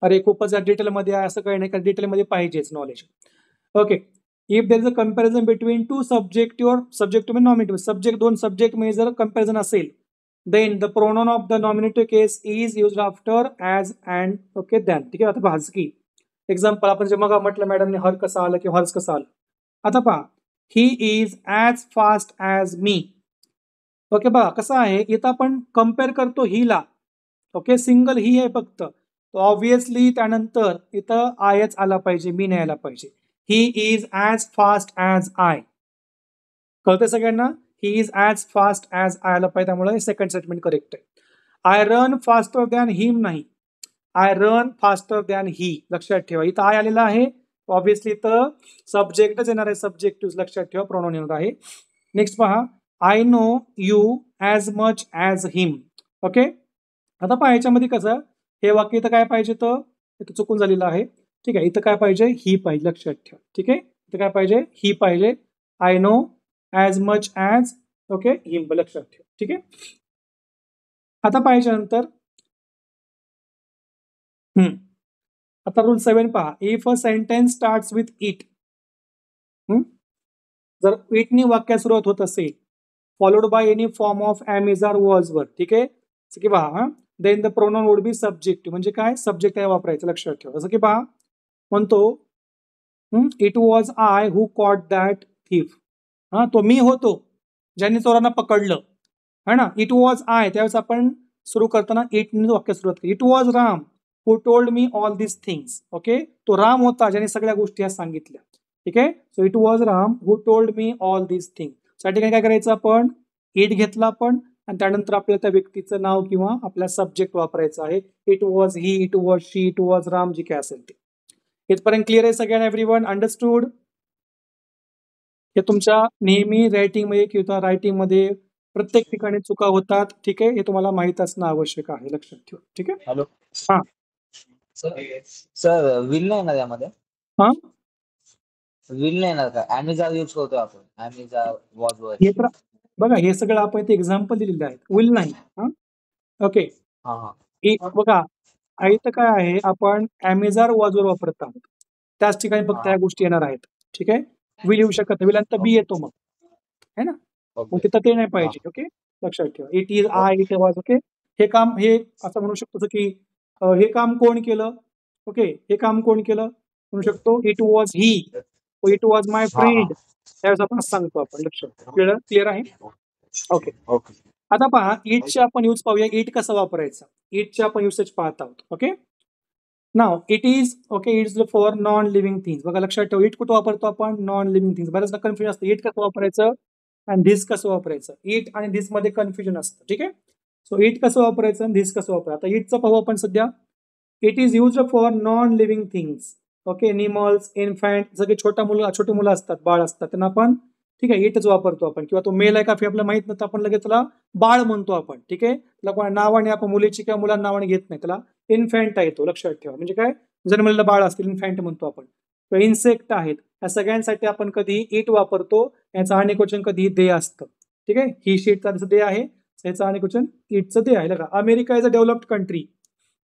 अरे खूपच डिटेलमध्ये आहे असं काही नाही, कारण डिटेलमध्ये पाहिजेच knowledge. Okay, if there is a comparison between two subjective और सब्जेक्टिव्ह नॉमिनेटिव्ह, सब्जेक्ट दोन सब्जेक्ट मध्ये जर कंपॅरिझन असेल, then the pronoun of the nominative case is used after as and. Okay, than. ठीक आहे. आता पहा, की एक्झाम्पल आपण जे मग म्हटलं मॅडमने हर कसं आलं किंवा हर्स कसं आलं. आता पहा, he is as fast as me. Okay, बघा कसं आहे, इथं आपण कम्पेअर करतो हीला. ओके, सिंगल ही आहे फक्त, ऑब्विसली त्यानंतर इथं आयच आला पाहिजे, मी नाही आला पाहिजे. He is as fast as I. कळतंय सगळ्यांना? He is as fast as I आला पाहिजे, त्यामुळे सेकंड स्टेटमेंट करेक्ट आहे. आय रन फास्टर दॅन हिम नाही, आय रन फास्टर दॅन ही, लक्षात ठेवा. इथं आय आलेला आहे, ऑब्विसली इथं सब्जेक्टच येणार आहे, सब्जेक्टिव्ह, लक्षात ठेवा. प्रोनाउन येणार आहे. नेक्स्ट पहा, I know you as much as him. Okay, आता पहा याच्यामध्ये कसं, हे वाक्य इथं काय पाहिजे, तर इथं चुकून झालेलं आहे. ठीक आहे. इथं काय पाहिजे? ही पाहिजे, लक्षात ठेवा. ठीक आहे. इथं काय पाहिजे? ही पाहिजे. I know as much as, okay, him, लक्षात ठेवा. ठीक आहे. आता पाहिजे नंतर आता रूल 7 पहा. If a sentence starts with it, जर इटनी वाक्यात सुरुवात होत असेल, followed by any form of am is are was were, ठीक आहे. जसं की पहा, then the pronoun would be subjective. म्हणजे काय, सब्जेक्ट आहे वापरायचं, लक्षात ठेवा. जसं की पहा, म्हणतो it was I who caught that thief. तो मी होतो ज्यांनी चोरांना पकडलं, है ना. इट वॉज आय, त्यावेळेस आपण सुरू करताना इटने वाक्य सुरुवात केली. It was Ram who told me all this things. Okay, तो राम होता ज्याने सगळ्या गोष्टी ह्या सांगितल्या. ठीक आहे. So it was Ram who told me all this thing. त्या ठिकाणी काय करायचं, आपण इट घेतला आपण, आणि त्यानंतर आपल्याला त्या व्यक्तीचं नाव किंवा आपला सब्जेक्ट वापरायचं आहे. It was he, it was she, it was Ram, जी काय असेल ते. इथपर्यंत क्लिअर आहे सगळ्यांना? Everyone understood? हे तुमच्या नेहमी रायटिंगमध्ये किंवा रायटिंगमध्ये प्रत्येक ठिकाणी चुका होतात. ठीक आहे, हे तुम्हाला माहित असणं आवश्यक आहे, लक्षात ठेवा. ठीक आहे. हॅलो. हा सर विल नाही येणार यामध्ये? हा, विल नाही येणार का? ॲमेझॉन यूज करतो आपण, ॲमेझॉन वॉज वर. हे तर बघा, हे सगळं आपण इथे एक्झाम्पल दिलेले आहेत, विल नाही. हा, ओके. हा. बघा, इथं काय आहे, आपण ॲमेझॉन वॉजवर वापरत आहोत, त्याच ठिकाणी फक्त ह्या गोष्टी येणार आहेत. ठीक आहे. विल येऊ शकत नाही, विल आणि बी येतो मग, है ना. मग तिथं ते नाही पाहिजे. ओके, लक्षात ठेवा. It is, I, it was. Okay, हे काम, हे असं म्हणू शकतो की हे काम कोण केलं. ओके, हे काम कोण केलं म्हणू शकतो. It was he, it was my friend, त्यावेळेस आपण सांगतो आपण. लक्षात, क्लिअर आहे. ओके. ओके. आता पहा, इटचे आपण यूज पाहूया. इट कसं वापरायचं, इटचे आपण युसेज पाहत आहोत. Okay, now it is. Okay, it's for non living things. बघा, लक्षात ठेवा, इट कुठं वापरतो आपण, नॉन लिव्हिंग थिंग्स. बऱ्याचदा कन्फ्युजन असतं, इट कसं वापरायचं आणि धिस कसं वापरायचं. इट आणि धिस मध्ये कन्फ्युजन असतं. ठीक आहे. सो इट कसं वापरायचं आणि धिस कसं वापरायचं. आता इटचं पाहू आपण सध्या. It is used for non living things. Okay, animals, infant, सगळे छोटे मुलं असतात, बाळ असतात, त्यांना आपण, ठीक आहे, इटच वापरतो आपण. किंवा तो मेल आहे का आपल्याला माहित नसतं, आपण लगेच त्याला बाळ म्हणतो आपण. ठीक आहे, त्याला कोणा नावाने आपण मुलीची किंवा मुलांना नावाने घेत नाही, त्याला इन्फॅन्ट आहे तो, लक्षात ठेवा. म्हणजे काय, जन्मलेलं बाळ असतील, इन्फॅन्ट म्हणतो आपण. किंवा इन्सेक्ट आहेत, या सगळ्यांसाठी आपण कधी इट वापरतो. याचं अनेकवचन कधी दे असतं. ठीक आहे, ही शीटचा दे आहे, याचं अनेकवचन इटचं दे आहे. बघा, America is a developed country.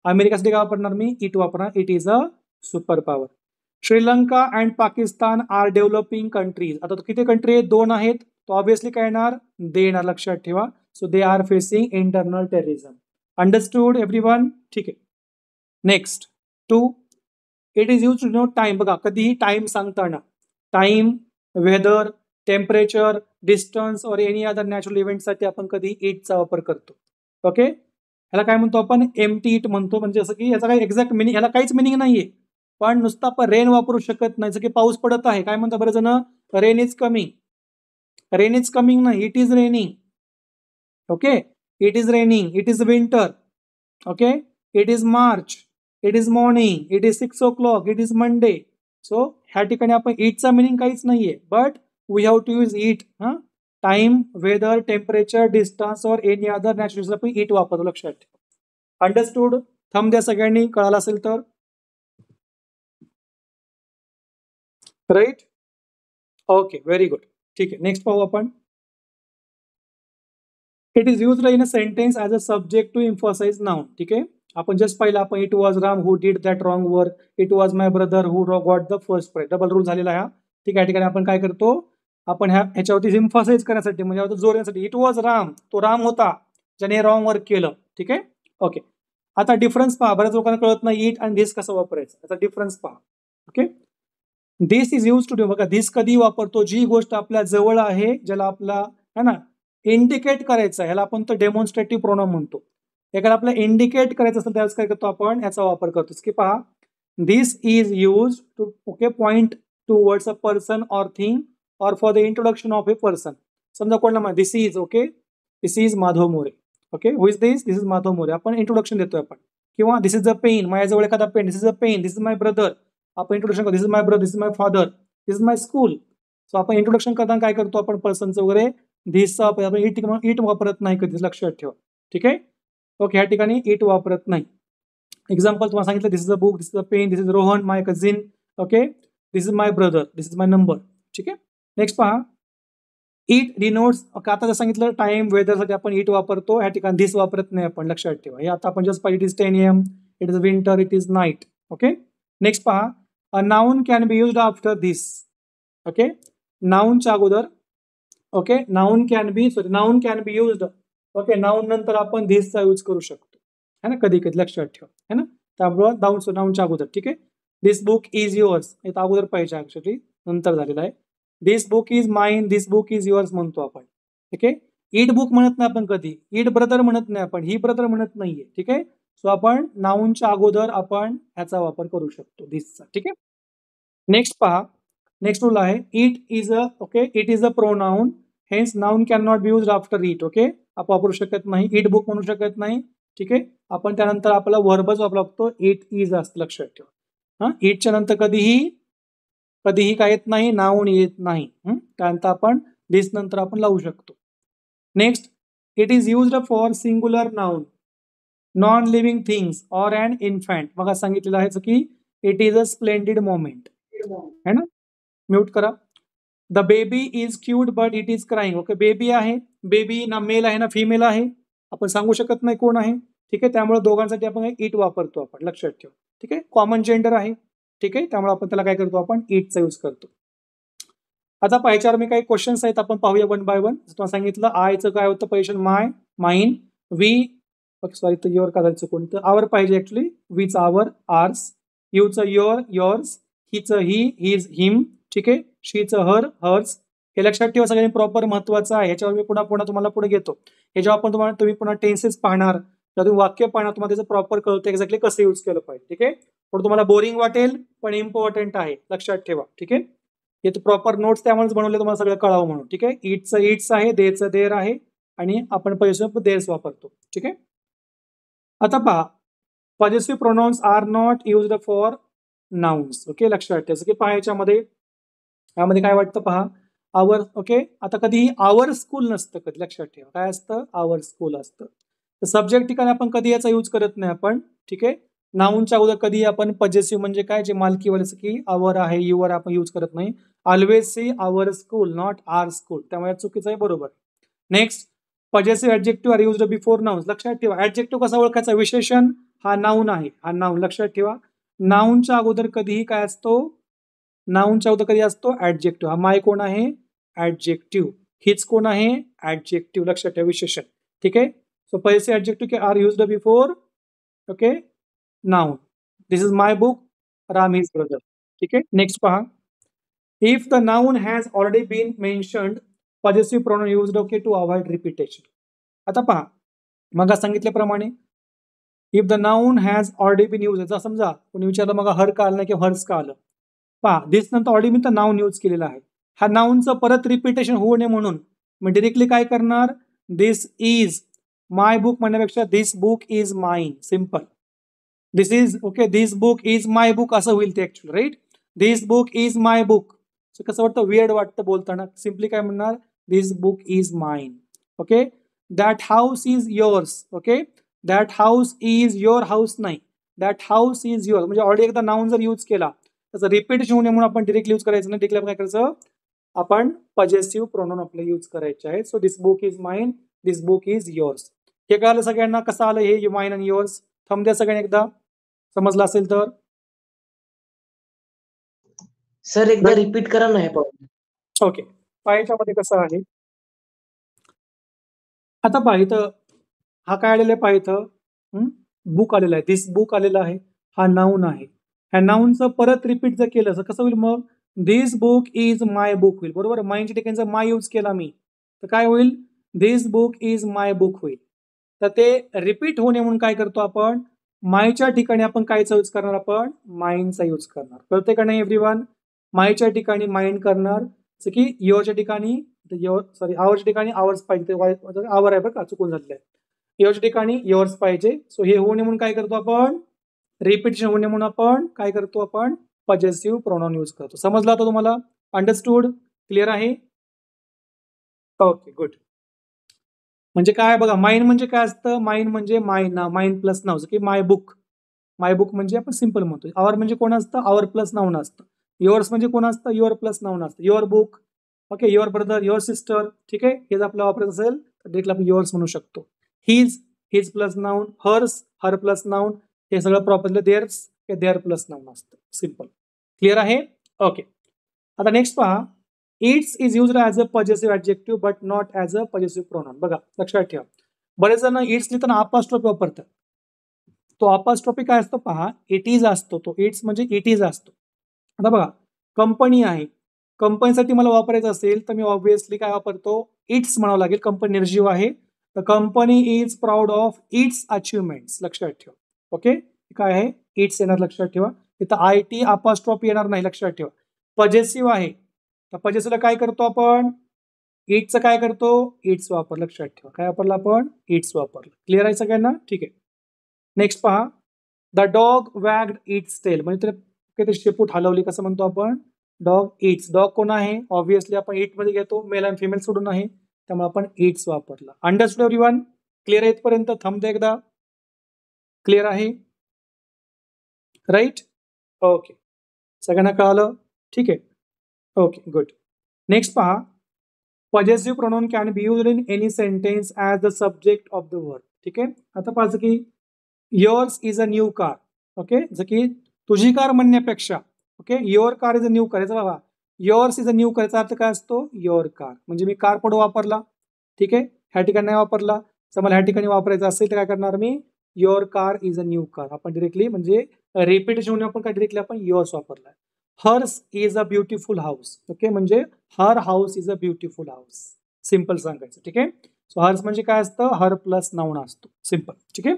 अमेरिकासाठी काय वापरणार मी, इट वापरणार. It is a super power. Sri Lanka and Pakistan are developing countries. आता किती कंट्री आहेत, 2 आहेत, तो ऑब्व्हियसली काय येणार, दे येणार, लक्षात ठेवा. So they are facing internal terrorism. Understood everyone? ठीक आहे. Next 2, it is use to know time. बघा, कधीही टाइम सांगताना टाइम, वेदर, टेम्परेचर, डिस्टन्स और एनी अदर नॅचरल इव्हेंटसाठी आपण कधी इटचा वापर करतो. ओके, ह्याला काय म्हणतो आपण, एम्प्टी इट म्हणतो. म्हणजे असं की याचा काही एक्झॅक्ट मिनिंग, ह्याला काहीच मिनिंग नाहीये, पण नुसतं आपण रेन वापरू शकत नाही. जसं की पाऊस पडत आहे, काय म्हणतात बरेच जण, rain is coming. Rain is coming नाही, it is raining. Okay, it is raining, it is winter. Okay, it is March, it is morning, it is 6 o'clock, it is Monday. So ह्या ठिकाणी आपण इटचा मिनिंग काहीच नाहीये, but we have to use it. Time, weather, temperature, distance और any other natural आपण it वापरतो, लक्षात ठेवा. अंडरस्टूड? थंब द्या सगळ्यांनी, कळालं असेल तर. Right, okay, very good. ठीक आहे, नेक्स्ट पाहू आपण. It is used in a sentence as a subject to emphasize noun. ठीक आहे, आपण जस्ट पाहिलं आपण, it was Ram who did that wrong work, it was my brother who got the first prize. Double rule झालेला आहे. ठीक आहे, या ठिकाणी आपण काय करतो, आपण ह्याच्यावरती एम्फसाइज करण्यासाठी, म्हणजे जोर येण्यासाठी, इट वॉज राम, तो राम होता ज्याने रॉंग वर्क केलं. ठीक आहे, ओके. आता डिफरन्स पहा, बऱ्याच लोकांना कळत नाही इट आणि धिस कसं वापरायचं, याचा डिफरन्स पहा. Okay, this is use to do. बघा, दिस कधी वापरतो, जी गोष्ट आपल्या जवळ आहे, ज्याला आपला, है ना, इंडिकेट करायचं, ह्याला आपण तो डेमॉन्स्ट्रेटिव्ह प्रोनाउन म्हणतो. एखादा आपल्याला इंडिकेट करायचं असेल त्यावेळेस काय करतो आपण, याचा वापर करतो. की पहा, this is use to, okay, point towards a person or thing और for the introduction of a person. समजा कोणाला, this is, okay, this is Madhav More. Okay, who is this, this is Madhav More, आपण इंट्रोडक्शन देतोय आपण. किंवा दिस इज अ पेन, माझ्याजवळ एखादा pen, this is a pen, this is my brother, आपण इंट्रोडक्शन करतो. This is my brother, this is my father, this is my school. So आपण introduction करताना काय करतो आपण, पर्सनचं वगैरे धिसचा आपण इट वापरत नाही कधीच, लक्षात ठेवा. ठीक आहे, ओके, ह्या ठिकाणी इट वापरत नाही. एक्झाम्पल तुम्हाला सांगितलं, this is a book, this is a pen, this is Rohan my cousin. Okay, this is my brother, this is my number. ठीक आहे, नेक्स्ट पहा, इट डिनोट्स. आता जर सांगितलं टाइम, वेदरसाठी आपण इट वापरतो, ह्या ठिकाणी धिस वापरत नाही आपण, लक्षात ठेवा. हे आता आपण जस्ट पाहिजे, it is 10 AM, it is winter, it is night. Okay, next पहा, a noun can be used after this. Okay, नाउनच्या अगोदर, okay, noun can be used, okay, noun नंतर आपण धिसचा यूज करू शकतो, है ना, कधी कधी लक्षात ठेवा, है ना. त्यामुळे नाउनच्या अगोदर, ठीक आहे. दिस बुक इज युअर्स, इथं अगोदर पाहिजे, ऍक्च्युअली नंतर झालेला आहे. This book is mine, this book is yours म्हणतो आपण, ठीक आहे. इट बुक म्हणत नाही आपण कधी, इट ब्रदर म्हणत नाही आपण, ही ब्रदर म्हणत नाहीये, ठीक आहे. सो आपण नाउनच्या अगोदर आपण ह्याचा वापर करू शकतो, दिसचा, ठीक आहे. नेक्स्ट पहा, नेक्स्ट रूल आहे, it is a, okay, it is a pronoun, hence noun can not be used after it. Okay, आपण वापरू शकत नाही, इट बुक म्हणू शकत नाही, ठीक आहे. आपण त्यानंतर आपला वर्बच वापरू लागतो, इट इज असतं, लक्षात ठेवा. हा, इटच्या नंतर कधीही काय येत नाही, नाउन येत नाही. त्यानंतर आपण दिस नंतर आपण लावू शकतो. Next, it is used for singular noun, non living things or an infant. मग सांगितलेलं आहे की it is a splendid moment, है ना. म्यूट करा. The baby is cute but it is crying. Okay, baby आहे, बेबी ना मेल आहे ना फिमेल आहे, आपण सांगू शकत नाही कोण आहे, ठीक आहे. त्यामुळे दोघांसाठी आपण इट वापरतो, आपण लक्षात ठेवा, ठीक आहे. कॉमन जेंडर आहे, ठीक आहे, त्यामुळे आपण त्याला काय करतो, आपण इटचा यूज करतो. आता पाहिच्यावर मी काही क्वेश्चन्स आहेत, आपण पाहूया वन बाय वन. तुम्हाला सांगितलं आयचं काय होतं position, my, mine, we, sorry तर युअर का जायचं कोणी, तर आवर पाहिजे ऍक्च्युली, वीचं आवर, आर्स, यूचं युअर, युअर्स, हिचं ही, हिज, हिम, ठीक आहे, शीचं हर, हर्स. हे लक्षात ठेवा सगळ्यांनी, प्रॉपर महत्वाचं आहे. ह्याच्यावर मी पुन्हा तुम्हाला पुढे घेतो. हे जेव्हा आपण तुम्ही पुन्हा टेन्सेस पाहणार, जेव्हा तुम्ही वाक्य पाहणार, तुम्हाला त्याचं प्रॉपर कळतं एक्झॅक्टली कसं यूज केलं पाहिजे, ठीक आहे. पण तुम्हाला बोरिंग वाटेल पण इम्पॉर्टंट आहे, लक्षात ठेवा, ठीक आहे. हे प्रॉपर नोट्स त्यामुळेच बनवले, तुम्हाला सगळं कळावं म्हणून, ठीक आहे. इटचं इट्स आहे, देचं देर आहे, आणि आपण पोझिशन देर्स वापरतो, ठीक आहे. आता पहा, possessive pronouns are not used for nouns. Okay, लक्षात ठेवायचं की पहा यामध्ये काय वाटतं पहा, आवर. ओके, आता कधीही आवर स्कूल नसतं, कधी लक्षात ठेवा, काय असतं, आवर स्कूल असतं. तर सब्जेक्ट ठिकाणी आपण कधी याचा यूज करत नाही आपण, ठीक आहे. नाउनच्या अगोदर कधी आपण पॉझेसिव्ह म्हणजे काय, जे मालकीवाले की आवर आहे, युअर आपण यूज करत नाही. Always see our school, not are school, त्यामुळे चुकीचं आहे, बरोबर. Next, possessive adjective are used before nouns. लक्षात ठेवा, ऍडजेक्टिव्ह कसा ओळखायचा, विशेषण हा नाउन आहे, हा नाउन, लक्षात ठेवा. नाउनच्या अगोदर कधीही काय असतो, नाउनच्या अगोदर कधी असतो ऍडजेक्टिव्ह. हा माय कोण आहे, ऍडजेक्टिव्ह. हिच कोण आहे, ऍडजेक्टिव्ह, लक्षात ठेवा, विशेषण, ठीक आहे. So possessive adjective are used before, okay, noun. This is my book, Ram his brother, ठीक आहे. नेक्स्ट पहा, if the noun has already been mentioned, possessive pronoun used, okay, to avoid repetition. आता पहा, मग सांगितल्याप्रमाणे if the noun has already been use, जर समजा कोणी विचारलं मग हर का आलं नाही किंवा हर्स का आलं, पहा दिस नंतर ऑलरेडी मी तर नाउन यूज केलेलं आहे. हा नाउनचं परत रिपिटेशन होऊ नये म्हणून मी डिरेक्टली काय करणार, दिस इज माय बुक म्हणण्यापेक्षा this book is mine, simple. This is, okay, this book is my book असं होईल ते actually, right. This book is my book, कसं वाटतं, वियर्ड वाटतं बोलताना. सिम्पली काय म्हणणार, this book is mine, okay. That house is yours, okay, that house is your house नाही, दॅट हाऊस इज युअर. म्हणजे ऑलरेडी एकदा नाउन जर यूज केला त्याचं रिपीटेशन होऊ नये म्हणून आपण डिरेक्टली यूज करायचं नाही, डिरेक्टली काय करायचं, आपण पॉझेसिव्ह प्रोनाउन आपले यूज करायचे आहेत. So this book is mine, this book is yours. हे कळालं सगळ्यांना कसं आलं हे माइन आणि युअर्स, थंब द्या सगळ्यांनी एकदा, समजलं असेल तर. सर एकदा रिपीट करा ना. ओके, पायाच्यामध्ये कसं आहे, आता पहा इथं हा काय आलेला आहे, पहा इथं बुक आलेला आहे, दिस बुक आलेला आहे, हा नाउन आहे. ह्या नाउनचं परत रिपीट जर केलं तर कसं होईल, मग दिस बुक इज माय बुक होईल, बरोबर. मायच्या ठिकाणी जर माय यूज केला मी तर काय होईल, दिस बुक इज माय बुक होईल. तर ते रिपीट होणे म्हणून काय करतो आपण, मायच्या ठिकाणी आपण कायचा यूज करणार, आपण माइनचा यूज करणार. कळते का नाही एव्हरीवन, मायच्या ठिकाणी माइंड करणार, जसं की युअरच्या ठिकाणी आवरच्या ठिकाणी आवर्स पाहिजे, आवर आहे बरं का, चुकून झालेलं आहे. युअरच्या ठिकाणी युअर्स पाहिजे. सो हे होणे म्हणून काय करतो आपण, रिपीटेशन होणे म्हणून आपण काय करतो, आपण पॉझेसिव्ह प्रोनाउन यूज करतो. समजला आता तुम्हाला, अंडरस्टूड, क्लिअर आहे, ओके, गुड. म्हणजे काय बघा, माइन म्हणजे काय असतं, माइन म्हणजे माइन प्लस नाव, की माय बुक, माय बुक म्हणजे आपण सिम्पल म्हणतो. आवर म्हणजे कोण असतं, आवर प्लस नाउन असतं. युअर्स म्हणजे कोण असतं, युअर प्लस नाउन असतं. Your book, okay, your brother, your sister, ठीक आहे. हे जर आपलं वापरायचं असेल तर डिरेक्टली आपण युअर्स म्हणू शकतो. His, his plus noun, hers, her plus noun, हे सगळं properly. Theirs, their plus noun असतं. सिम्पल. क्लिअर आहे? ओके. आता नेक्स्ट पहा, its is used as a possessive adjective but not as a possessive pronoun. बघा लक्षात ठेवा, बरेच जण इट्स लिहिताना अपोस्ट्रोफी वापरतात. तो अपोस्ट्रोफी काय असतो पहा, इट इज असतो. तो इट्स म्हणजे इट इज असतो. आता बघा, कंपनी आहे, कंपनीसाठी मला वापरायचं असेल तर मी ऑब्व्हियसली काय वापरतो, इट्स म्हणावं लागेल. कंपनी निर्जीव आहे, तर company is proud of its achievements. लक्षात ठेवा. ओके, काय आहे, इट्स येणार. लक्षात ठेवा, इथं आय टी अपोस्ट्रोफी येणार नाही. लक्षात ठेवा. पॉझेसिव्ह आहे, तर पॉझेसिव्हला काय करतो आपण, इट्सचं काय करतो, इट्स वापर. लक्षात ठेवा, काय वापरलं आपण, इट्स वापरलं. क्लिअर आहे सगळ्यांना? ठीक आहे. नेक्स्ट पहा, द डॉग वॅग्ड इट्स टेल, म्हणजे ते शेपूट हलवली. कसं म्हणतो आपण, डॉग इट्स. डॉग कोण आहे, ऑब्व्हियसली आपण इट मध्ये घेतो, मेल अँड फिमेल सोडून आहे, त्यामुळे आपण इट्स वापरला. Understood everyone? क्लिअर आहे इथपर्यंत? थंब द्या एकदा. क्लिअर आहे? राईट? ओके, सगळ्यांना कळालं? ठीक आहे. Okay, good. नेक्स्ट पहा, possessive pronoun can be used in any sentence as the subject of the word. ठीक आहे. आता पाहिजे की yours is a new car. Okay, जसं की तुझी कार म्हणण्यापेक्षा, okay, your car is a new car. याचा बघा, yours is a new car, याचा अर्थ काय असतो, युअर कार. म्हणजे मी कार पुढे वापरला. ठीक आहे, ह्या ठिकाणी नाही वापरला. जर मला ह्या ठिकाणी वापरायचं असेल तर काय करणार मी, your car is a new car. आपण डिरेक्टली म्हणजे रिपीटेशन होऊन आपण काय डिरेक्टली आपण युअर्स वापरला. Hers is a beautiful house. Okay, म्हणजे her house is a beautiful house. Simple सांगायचं. ठीक आहे. सो हर्स म्हणजे काय असतं, हर प्लस नाऊन असतो. सिम्पल. ठीक आहे.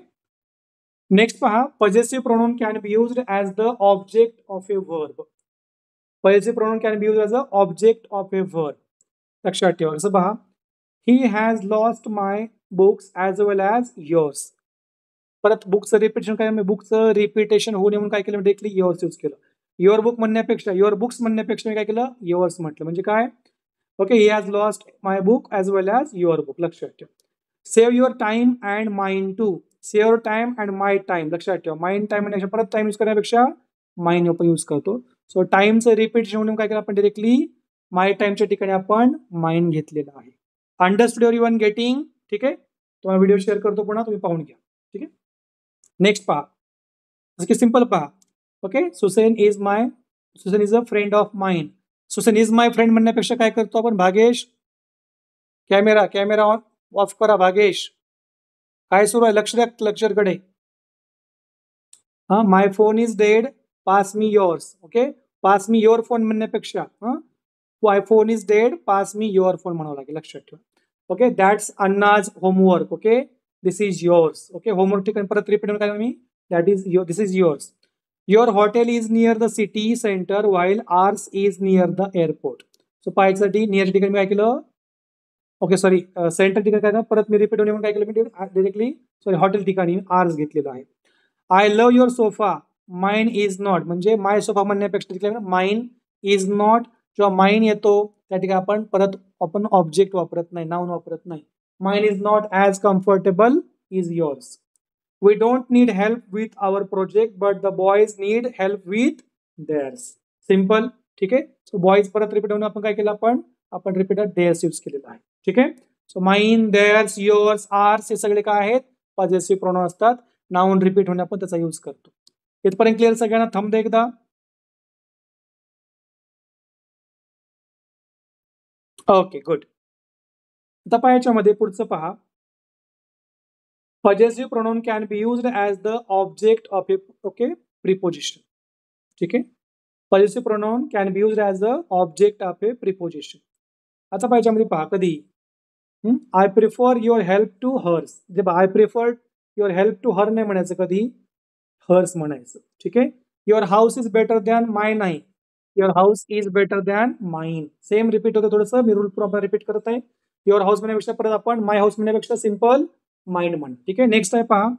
नेक्स्ट पहा, possessive pronoun can be used as the object of a verb. Possessive pronoun can be used as a object of a verb. लक्षात ठेवा. कसं पहा, ही has lost my books as well as yours. परत बुकचं repetition काय, बुकचं repetition होऊ नये म्हणून काय केलं, डायरेक्टली युअर्स यूज केलं. युअर बुक म्हणण्यापेक्षा, युअर बुक्स म्हणण्यापेक्षा मी काय केलं, युअर्स म्हटलं. म्हणजे काय, okay, he has lost my book as well as your book. लक्षात ठेवा. Save your time and mind too. Save your time and my time. लक्षात ठेवा, माइंड टाइम म्हणण्यापेक्षा परत टाइम यूज करण्यापेक्षा माइंड आपण यूज करतो. सो टाइमचं रिपिटेशन म्हणून काय केलं आपण, डायरेक्टली माय टाइमच्या ठिकाणी आपण माइंड घेतलेलं आहे. Understood everyone? गेटिंग? ठीक आहे. तुम्हाला व्हिडिओ शेअर करतो, पुन्हा तुम्ही पाहून घ्या. ठीक आहे. नेक्स्ट पहा, जसं की सिम्पल पहा. Okay, Sushen is a friend of mind. Sushen is my friend म्हणण्यापेक्षा काय करतो आपण, भागेश, कॅमेरा ऑफ करा. भागेश, काय सुरू आहे, लक्ष द्या लेक्चरकडे. हा, my phone is dead, pass me yours. Okay, pass me your phone म्हणण्यापेक्षा my phone is dead, pass me your phone म्हणावं लागेल. लक्षात ठेवा. Okay, that's Anna's homework. Okay, this is yours. Okay, homework ठिकाणी परत रिपीट काय मी, that is your, this is yours. Your hotel is near the city centre while ours is near the airport. So पाहायसाठी near ठिकाणी काय केलं, okay sorry, centre ठिकाणी काय, परत मी रिपीट होणे म्हणून काय केलं मी डिरेक्टली, सॉरी, हॉटेल ठिकाणी आर्स घेतलेलं आहे. I love your sofa, mine is not. म्हणजे माय सोफा म्हणण्यापेक्षा माइन इज नॉट. जेव्हा माइन येतो त्या ठिकाणी आपण ऑब्जेक्ट वापरत नाही, नाउन वापरत नाही. Mine is not as comfortable is yours. We don't need help with our project but the boys need help with theirs. Simple. ठीक आहे. सो बॉयज परत रिपीट होऊन आपण काय केलं, आपण रिपीटर देअर्स यूज केलेला आहे. ठीक आहे. So mine, theirs, yours, ours हे सगळे काय आहेत, पॉझेसिव्ह प्रोनाउन असतात. नाउन रिपीट होणे आपण त्याचा यूज करतो. इथपर्यंत क्लिअर सगळ्यांना? थंब द्या एकदा. Okay, good. आता पहा, याच्यामध्ये पुढचं पहा, possessive pronoun can be used as the object of a, okay, preposition. ठीक आहे. Possessive pronoun can be used as the object of a preposition. आता पहा, याच्यामध्ये पहा, कधी I prefer your help to hers. जे I prefer your help to her नाही म्हणायचं, कधी हर्स म्हणायचं. ठीक आहे. Your house is better than my. नाही, your house is better than mine. Same repeat होतं थोडंसं, मी रूल प्रॉपर रिपीट करत आहे. युअर हाऊस म्हणण्यापेक्षा परत आपण माय हाऊस म्हणण्यापेक्षा सिम्पल माइंड म्हण. ठीक आहे. नेक्स्ट आहे पहा,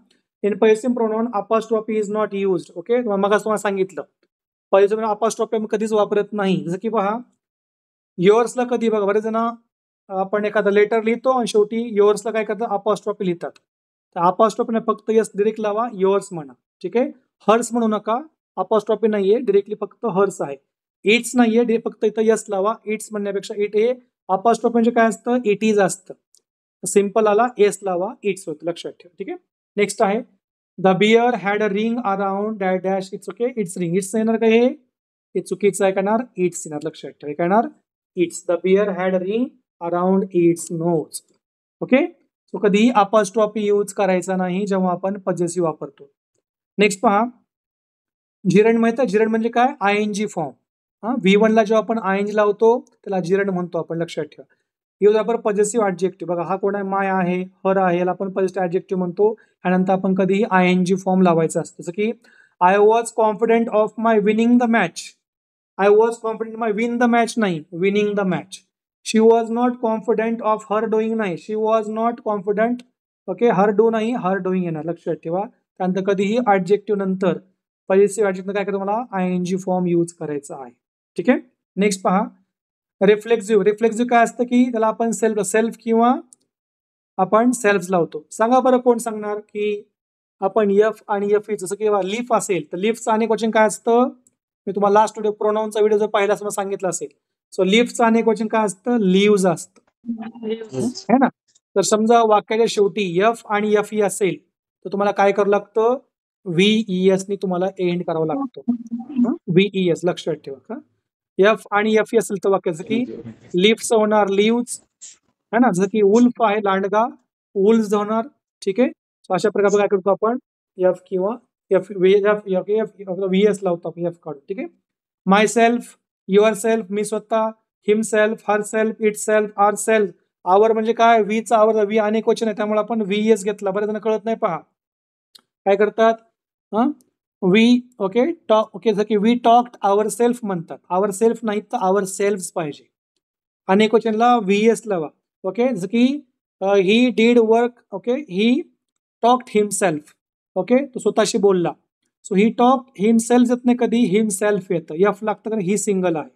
in possessive pronoun apostrophe is not used. Okay, मग तुम्हाला सांगितलं पॉझेसिव्ह अपोस्ट्रॉफी आपण कधीच वापरत नाही. जसं की पहा, युअर्सला कधी बघा, बरेच जण आपण एखादा लेटर लिहितो आणि शेवटी युअर्सला काय करतात, अपोस्ट्रॉफी लिहितात. तर अपोस्ट्रॉफी फक्त यस डिरेक्ट लावा, युअर्स म्हणा. ठीक आहे. हर्स म्हणू नका, अपोस्ट्रॉफी नाहीये, डिरेक्टली फक्त हर्स आहे. इट्स नाहीये, फक्त इथं यस लावा. इट्स म्हणण्यापेक्षा इट हे अपोस्ट्रॉफी म्हणजे काय असतं, इट इज असतं. सिम्पल आला, एस लावा, इट्स होतं. लक्षात ठेवा. ठीक आहे. नेक्स्ट आहे, the bear had a ring around dash dash its okay its ring. Its येणार का हे चुकीचं आहे करणार इट्स येणार. लक्षात ठेवा काय येणार its. The bear had a ring around its nose. Okay. So कधीही अपॉस्ट्रॉफी यूज करायचा नाही जेव्हा आपण पजेसिव्ह वापरतो. नेक्स्ट पहा, जिरंड माहिती आहे. जिरंड म्हणजे काय आयएनजी फॉर्म. V1 ला जेव्हा आपण आयएनजी लावतो त्याला जिरंड म्हणतो आपण. लक्षात ठेवा. यूज आपण पजेसिव्ह ऍडजेक्टिव्ह. बघा हा कोण आहे माय आहे हर आहे याला आपण पजेसिव्ह ऍडजेक्टिव्ह म्हणतो. त्यानंतर आपण कधीही आयएनजी फॉर्म लावायचा असतो. जसं की I was confident of my winning the match. I was confident my win the match नाही winning the match. She was not confident of her doing नाही she was not confident. Okay her do नाही her doing येणार. लक्षात ठेवा. त्यानंतर कधीही adjective नंतर possessive adjective काय करतो मला आयएनजी फॉर्म यूज करायचा आहे. ठीक आहे. नेक्स्ट पहा, रिफ्लेक्सिव्ह. रिफ्लेक्सिव्ह काय असतं की त्याला आपण सेल्फ किंवा आपण सेल्फ लावतो. सांगा बरं कोण सांगणार की आपण एफ आणि एफ जसं की लिफ असेल तर लिफचं अनेक वचन काय असतं. मी तुम्हाला लास्ट व्हिडिओ प्रोनाऊनचा व्हिडिओ जर पाहिला असं सांगितलं असेल. सो लिफचं अनेक वचन काय असतं लिव्ज असतं है ना. तर समजा वाक्याच्या शेवटी एफ आणि एफ ई असेल तर तुम्हाला काय करावं लागतं VES ने तुम्हाला एंड करावं लागतं. VES लक्षात ठेवा का. एफ आणि एफ ई असेल तर वाक्याचं की लिफ्ट होणार लिव्ज है ना. जसं की वुल्फ आहे लांडगा वुल्स होणार. ठीक आहे. सो अशा प्रकारे काय करतो आपण एफ किंवा एफ VS लावतो आपण एफ काढून. ठीक आहे. माय सेल्फ युअर सेल्फ मी स्वतः himself herself itself ourself. Our म्हणजे काय वीचा आवर वी अनेक वचन आहे त्यामुळे आपण VES घेतला. बऱ्याच जण कळत नाही. पहा काय करतात वी ओके टॉक ओके जसं की वी टॉक्ड आवर सेल्फ म्हणतात. आवर सेल्फ नाही तर आवर सेल्फ पाहिजे. अनेक वचनला VES लावा. ओके जसं की he did work. Okay he talked himself. Okay तो स्वतःशी बोलला. सो ही टॉक्ड हिमसेल्फ येत नाही कधी हिमसेल्फ येतं. एफ लागतं कारण ही सिंगल आहे.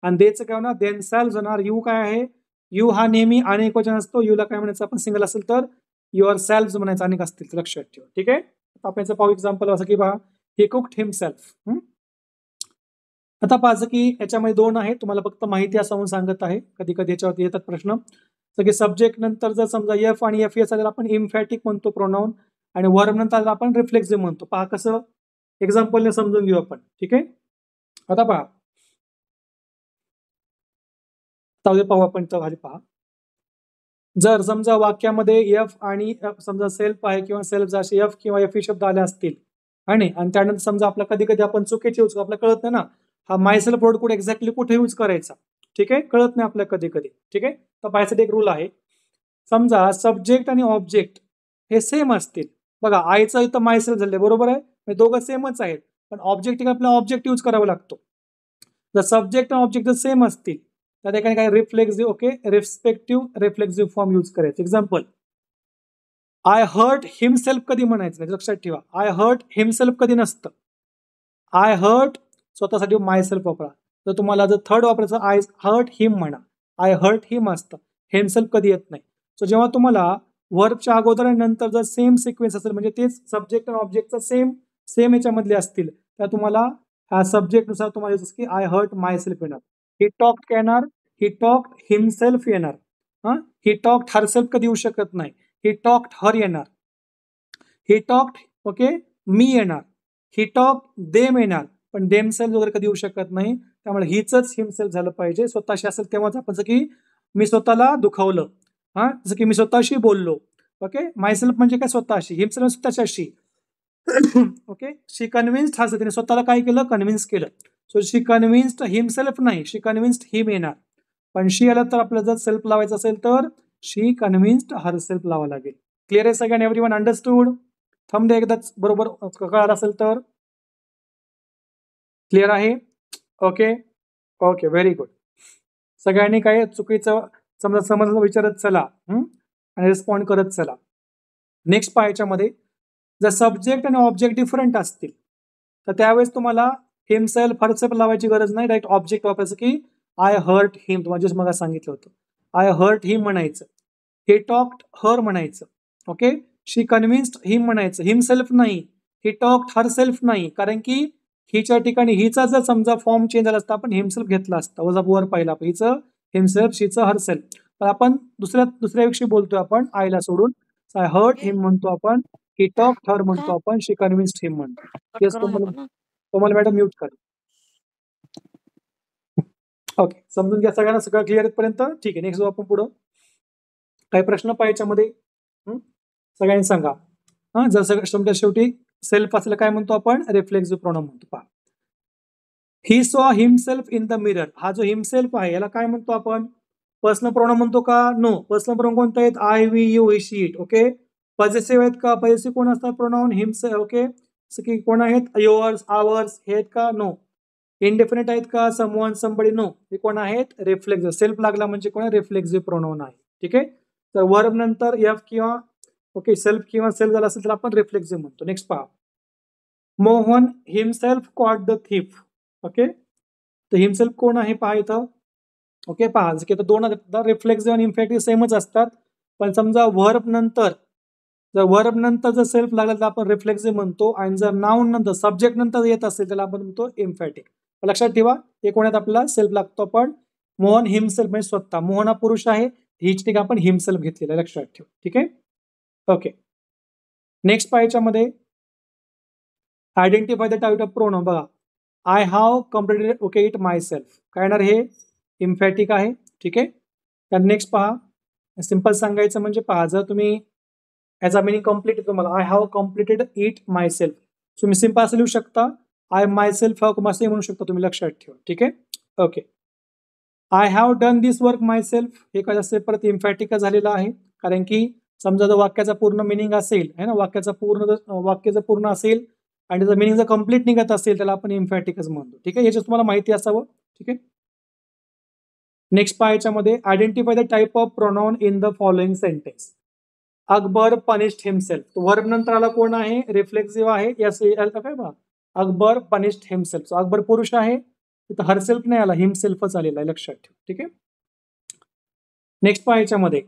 आणि देचं काय होणार देन सेल्फ होणार. यू काय आहे यू हा नेहमी अनेक वचन असतो. यूला काय म्हणायचं आपण सिंगल असेल तर युअर सेल्फ म्हणायचं अनेक असतील तर. लक्षात ठेवा. ठीक आहे. आपण याचं पाहू एक्झाम्पल असं की पहा ही कुक्ड हिमसेल्फ. आता पाहिजे की याच्यामध्ये दोन आहे तुम्हाला फक्त माहिती असं म्हणून सांगत आहे. कधी कधी याच्यावरती येतात प्रश्न. की सब्जेक्ट नंतर जर समजा एफ आणि एफ एस आलेला आपण इम्फॅटिक म्हणतो प्रोनाऊन आणि वर्ब नंतर आपण रिफ्लेक्सिव्ह म्हणतो. पहा कसं एक्झाम्पलने समजून घेऊ आपण. ठीक आहे. आता पहा पाहू आपण खाली पहा. जर समजा वाक्यामध्ये एफ आणि समजा सेल्फ आहे किंवा सेल्फ असे एफ किंवा एफ शब्द आले असतील आणि त्यानंतर समजा आपला कधी कधी आपण चुकीचे यूज आपल्याला कळत नाही ना हा माय सेल्फ वर्ड कुठे एक्झॅक्टली कुठे यूज करायचा. ठीक आहे. कळत नाही आपल्याला कधी कधी. ठीक आहे. तर पाहायसाठी एक रूल आहे. समजा सब्जेक्ट आणि ऑब्जेक्ट हे सेम असतील. बघा आयचं इथं माय सेल्फ झाले बरोबर आहे दोघं सेमच आहेत पण ऑब्जेक्ट आपल्याला ऑब्जेक्ट यूज करावा लागतो. जर सब्जेक्ट आणि ऑब्जेक्ट जर सेम असतील त्या ठिकाणी काय reflexive okay respective reflexive form use करायचं. एक्झाम्पल आय हर्ट हिमसेल्फ कधी म्हणायचं नाही. लक्षात ठेवा आय हर्ट हिमसेल्फ कधी नसतं. आय हर्ट स्वतःसाठी माय सेल्फ वापरा. जर तुम्हाला जर थर्ड वापरायचं आय हर्ट हिम म्हणा. आय हर्ट हिम असतं हिमसेल्फ कधी येत नाही. सो जेव्हा तुम्हाला वर्बच्या अगोदर आणि नंतर जर सेम सिक्वेन्स असेल म्हणजे तेच सब्जेक्ट आणि ऑब्जेक्टचा सेम याच्यामधले असतील तर तुम्हाला ह्या सब्जेक्टनुसार तुम्हाला की आय हर्ट माय सेल्फ येणार. ही टॉक्ड येणार ही टॉक्ड हिमसेल्फ येणार. ही टॉक्ड हरसेल्फ कधी येऊ शकत नाही. ही टॉक्ड हर येणार. ही टॉक्ड ओके मी येणार. ही टॉक्ड देम येणार पण देम सेल्फ वगैरे कधी येऊ शकत नाही. त्यामुळे हीच हिमसेल्फ झालं पाहिजे. स्वतःशी असेल तेव्हाच आपण जसं की मी स्वतःला दुखावलं जसं की मी स्वतःशी बोललो. ओके मायसेल्फ म्हणजे काय स्वतःशी हिमसेल्फ स्वतःच्याशी. ओके शी कन्व्हिन्स्ड हा तिने स्वतःला काय केलं कन्व्हिन्स केलं. सो शी कन्व्हिन्स्ड हिमसेल्फ नाही शी कन्व्हिन्स्ड हिम येणार. पण शी आलं तर आपल्याला जर सेल्फ लावायचं असेल तर शी कन्व्हिन्स्ड हर सेल्फ लावावं लागेल. क्लिअर आहे सगळ्यांनी एव्हरीवन अंडरस्टूड. थंब द्या एकदाच बरोबर कळालं असेल तर. क्लिअर आहे. Okay okay very good. सगळ्यांनी काय चुकीचं समजलं विचारत चला आणि रिस्पॉन्ड करत चला. नेक्स्ट पाहायच्यामध्ये जर सब्जेक्ट आणि ऑब्जेक्ट डिफरंट असतील तर त्यावेळेस तुम्हाला हिमसेल्फ हरसेल्फ लावायची गरज नाही. डायरेक्ट ऑब्जेक्ट वापरायचं की आय हर्ट हिम तुम्हाला जस्ट मग सांगितलं होतं. आय हर्ट हिम म्हणायचं. ही टॉक्ड हर म्हणायचं. ओके शी कन्व्हिन्स्ड हिम म्हणायचं. हिमसेल्फ नाही ही टॉक्ड हरसेल्फ नाही कारण की हिच्या ठिकाणी हिचा जर समजा फॉर्म चेंज झाला असता आपण हिमसेल्फ घेतला असता वजा वर पाहिला हिचं हिमसेल्फ शीचं हरसेल्फ. पण आपण दुसऱ्या विषयी बोलतोय आपण आयला सोडून. आय हर्ट हिम म्हणतो आपण ही टॉक्ड हर म्हणतो आपण, शी कन्व्हिन्स्ड हिम म्हणतो. येस, तुम्हाला मॅडम म्यूट कर. ओके, समजून घ्या सगळ्यांना, सगळं क्लिअर पर्यंत. ठीक आहे, नेक्स्ट जाऊ आपण पुढं. काही प्रश्न पाहायच्यामध्ये सगळ्यांनी सांगा. जर सगळं शेवटी सेल्फ असलं काय म्हणतो आपण, रिफ्लेक्सिव्ह प्रोनाउन म्हणतो. पहा, he saw himself in the mirror. हा जो हिमसेल्फ आहे याला काय म्हणतो आपण, पर्सनल प्रोनाउन म्हणतो का? नो. पर्सनल प्रोनाउन कोणते आहेत? I, we, you, he, she, it. Okay. Possessive आहेत का? पॉझेसिव्ह कोण असतात प्रोनाउन? हिमसेल्फ. ओके. की कोण आहेत? युअर्स, आवर्स हे आहेत का? नो. इनडेफिनेट आहेत का? Someone, somebody. नो. हे कोण आहेत? रिफ्लेक्सिव्ह. सेल्फ लागला म्हणजे कोण? रिफ्लेक्सिव्ह प्रोनाउन आहे. ठीक आहे. तर वर्ब नंतर एफ किंवा ओके सेल्फ किंवा सेल्फ झाला असेल तर आपण रिफ्लेक्सिव्ह म्हणतो. नेक्स्ट पहा, Mohan himself caught the thief. Okay, तर हिमसेल्फ कोण आहे पहा इथं. ओके, पहा की दोन रिफ्लेक्सिव्ह आणि इम्फेक्टिव्ह सेमच असतात, पण समजा वर्ब नंतर जर सेल्फ लागला तर आपण रिफ्लेक्सिव्ह म्हणतो, आणि जर नाउन नंतर सब्जेक्ट नंतर येत असेल त्याला आपण म्हणतो इम्फॅटिक. लक्षात ठेवा, हे कोणात आपला सेल्फ लागतो आपण. मोहन हिमसेल्फ म्हणजे स्वतः. मोहन हा पुरुष आहे, हीच ठिकाणी आपण हिमसेल्फ घेतलेला आहे, लक्षात ठेवा. ठीक आहे. ओके, नेक्स्ट पाहायच्यामध्ये identify the type of pronoun. बघा, I have completed okay it myself. काय येणार? हे इम्फॅटिक आहे. ठीक आहे. तर नेक्स्ट पहा, सिंपल सांगायचं म्हणजे पहा, जर तुम्ही याचा मिनिंग कम्प्लीट तुम्हाला I have completed it my self, तुम्ही सिंपल असं लिहू शकता, आय माय सेल्फ हॅव असंही म्हणू शकता तुम्ही, लक्षात ठेवा. ठीक आहे. Okay, I have done this work my self, हे काय असेल परत इम्फॅटिक झालेलं आहे, कारण की समजा जर वाक्याचा पूर्ण मिनिंग असेल है ना, वाक्य जर पूर्ण असेल आणि त्याचं मिनिंग जर कम्प्लीट निघत असेल त्याला आपण इम्फॅटिकच म्हणतो. ठीक आहे, याच्यात तुम्हाला माहिती असावं. ठीक आहे. नेक्स्ट पाहायच्यामध्ये identify the type of pronoun in the following sentence. Akbar punished himself. Verb नंतर आला कोण आहे? रिफ्लेक्सिव्ह आहे. काय बघा, अकबर पनिश्ड हिमसेल्फ. अकबर पुरुष आहे, तिथं हरसेल्फ नाही आला, हिमसेल्फच आलेला आहे, लक्षात ठेवा. ठीक आहे. नेक्स्ट पाहायच्यामध्ये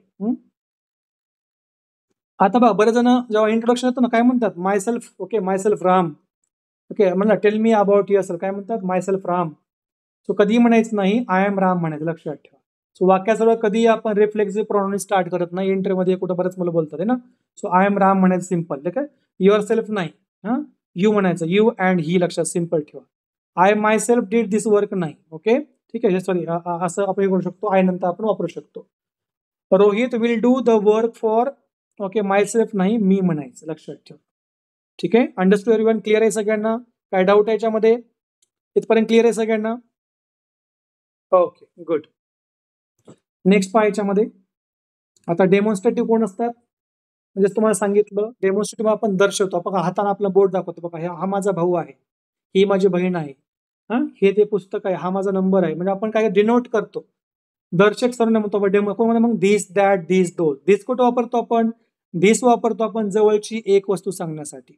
आता बघा, बरेच जण जेव्हा इंट्रोडक्शन येतं ना काय म्हणतात, माय सेल्फ. ओके, माय सेल्फ राम. ओके, म्हणलं tell me about your self, काय म्हणतात? माय सेल्फ राम. सो कधी म्हणायचं नाही, आय एम राम म्हणायचं, लक्षात ठेवा. सो वाक्यासर्व कधी आपण रिफ्लेक्सिव्ह प्रोनाउन स्टार्ट करत नाही. इंटरव्ह्यूमध्ये कुठं बरेच मुलं बोलतात ना. सो आय एम राम म्हणायचं सिंपल. ठीक आहे. युअर सेल्फ नाही, यू म्हणायचं, यू अँड ही, लक्षात सिंपल ठेवा. I my self did this work नाही. ओके, ठीक आहे, सॉरी, असं आपण करू शकतो, आय नंतर आपण वापरू शकतो. Rohit will do the work for okay my self नाही, मी म्हणायचं, लक्षात ठेवा. ठीक आहे. Understood everyone? क्लिअर आहे सगळ्यांना? काय डाऊट आहे याच्यामध्ये? इथपर्यंत क्लिअर आहे सगळ्यांना? Okay, good. नेक्स्ट पहा याच्यामध्ये आता डेमॉन्स्ट्रेटिव्ह कोण असतात, म्हणजे तुम्हाला सांगितलं डेमॉन्स्ट्रेटिव्ह आपण दर्शवतो. बघा, हाताने आपला बोर्ड दाखवतो. बघा, हा माझा भाऊ आहे, ही माझी बहीण आहे, हे ते पुस्तक आहे, हा माझा नंबर आहे. म्हणजे आपण काय डिनोट करतो, दर्शक सर्व म्हणतो. डेमो कोण मग दिस, दॅट, दिस, दोज. दिस कुठं वापरतो आपण? दिस वापरतो आपण जवळची एक वस्तू सांगण्यासाठी,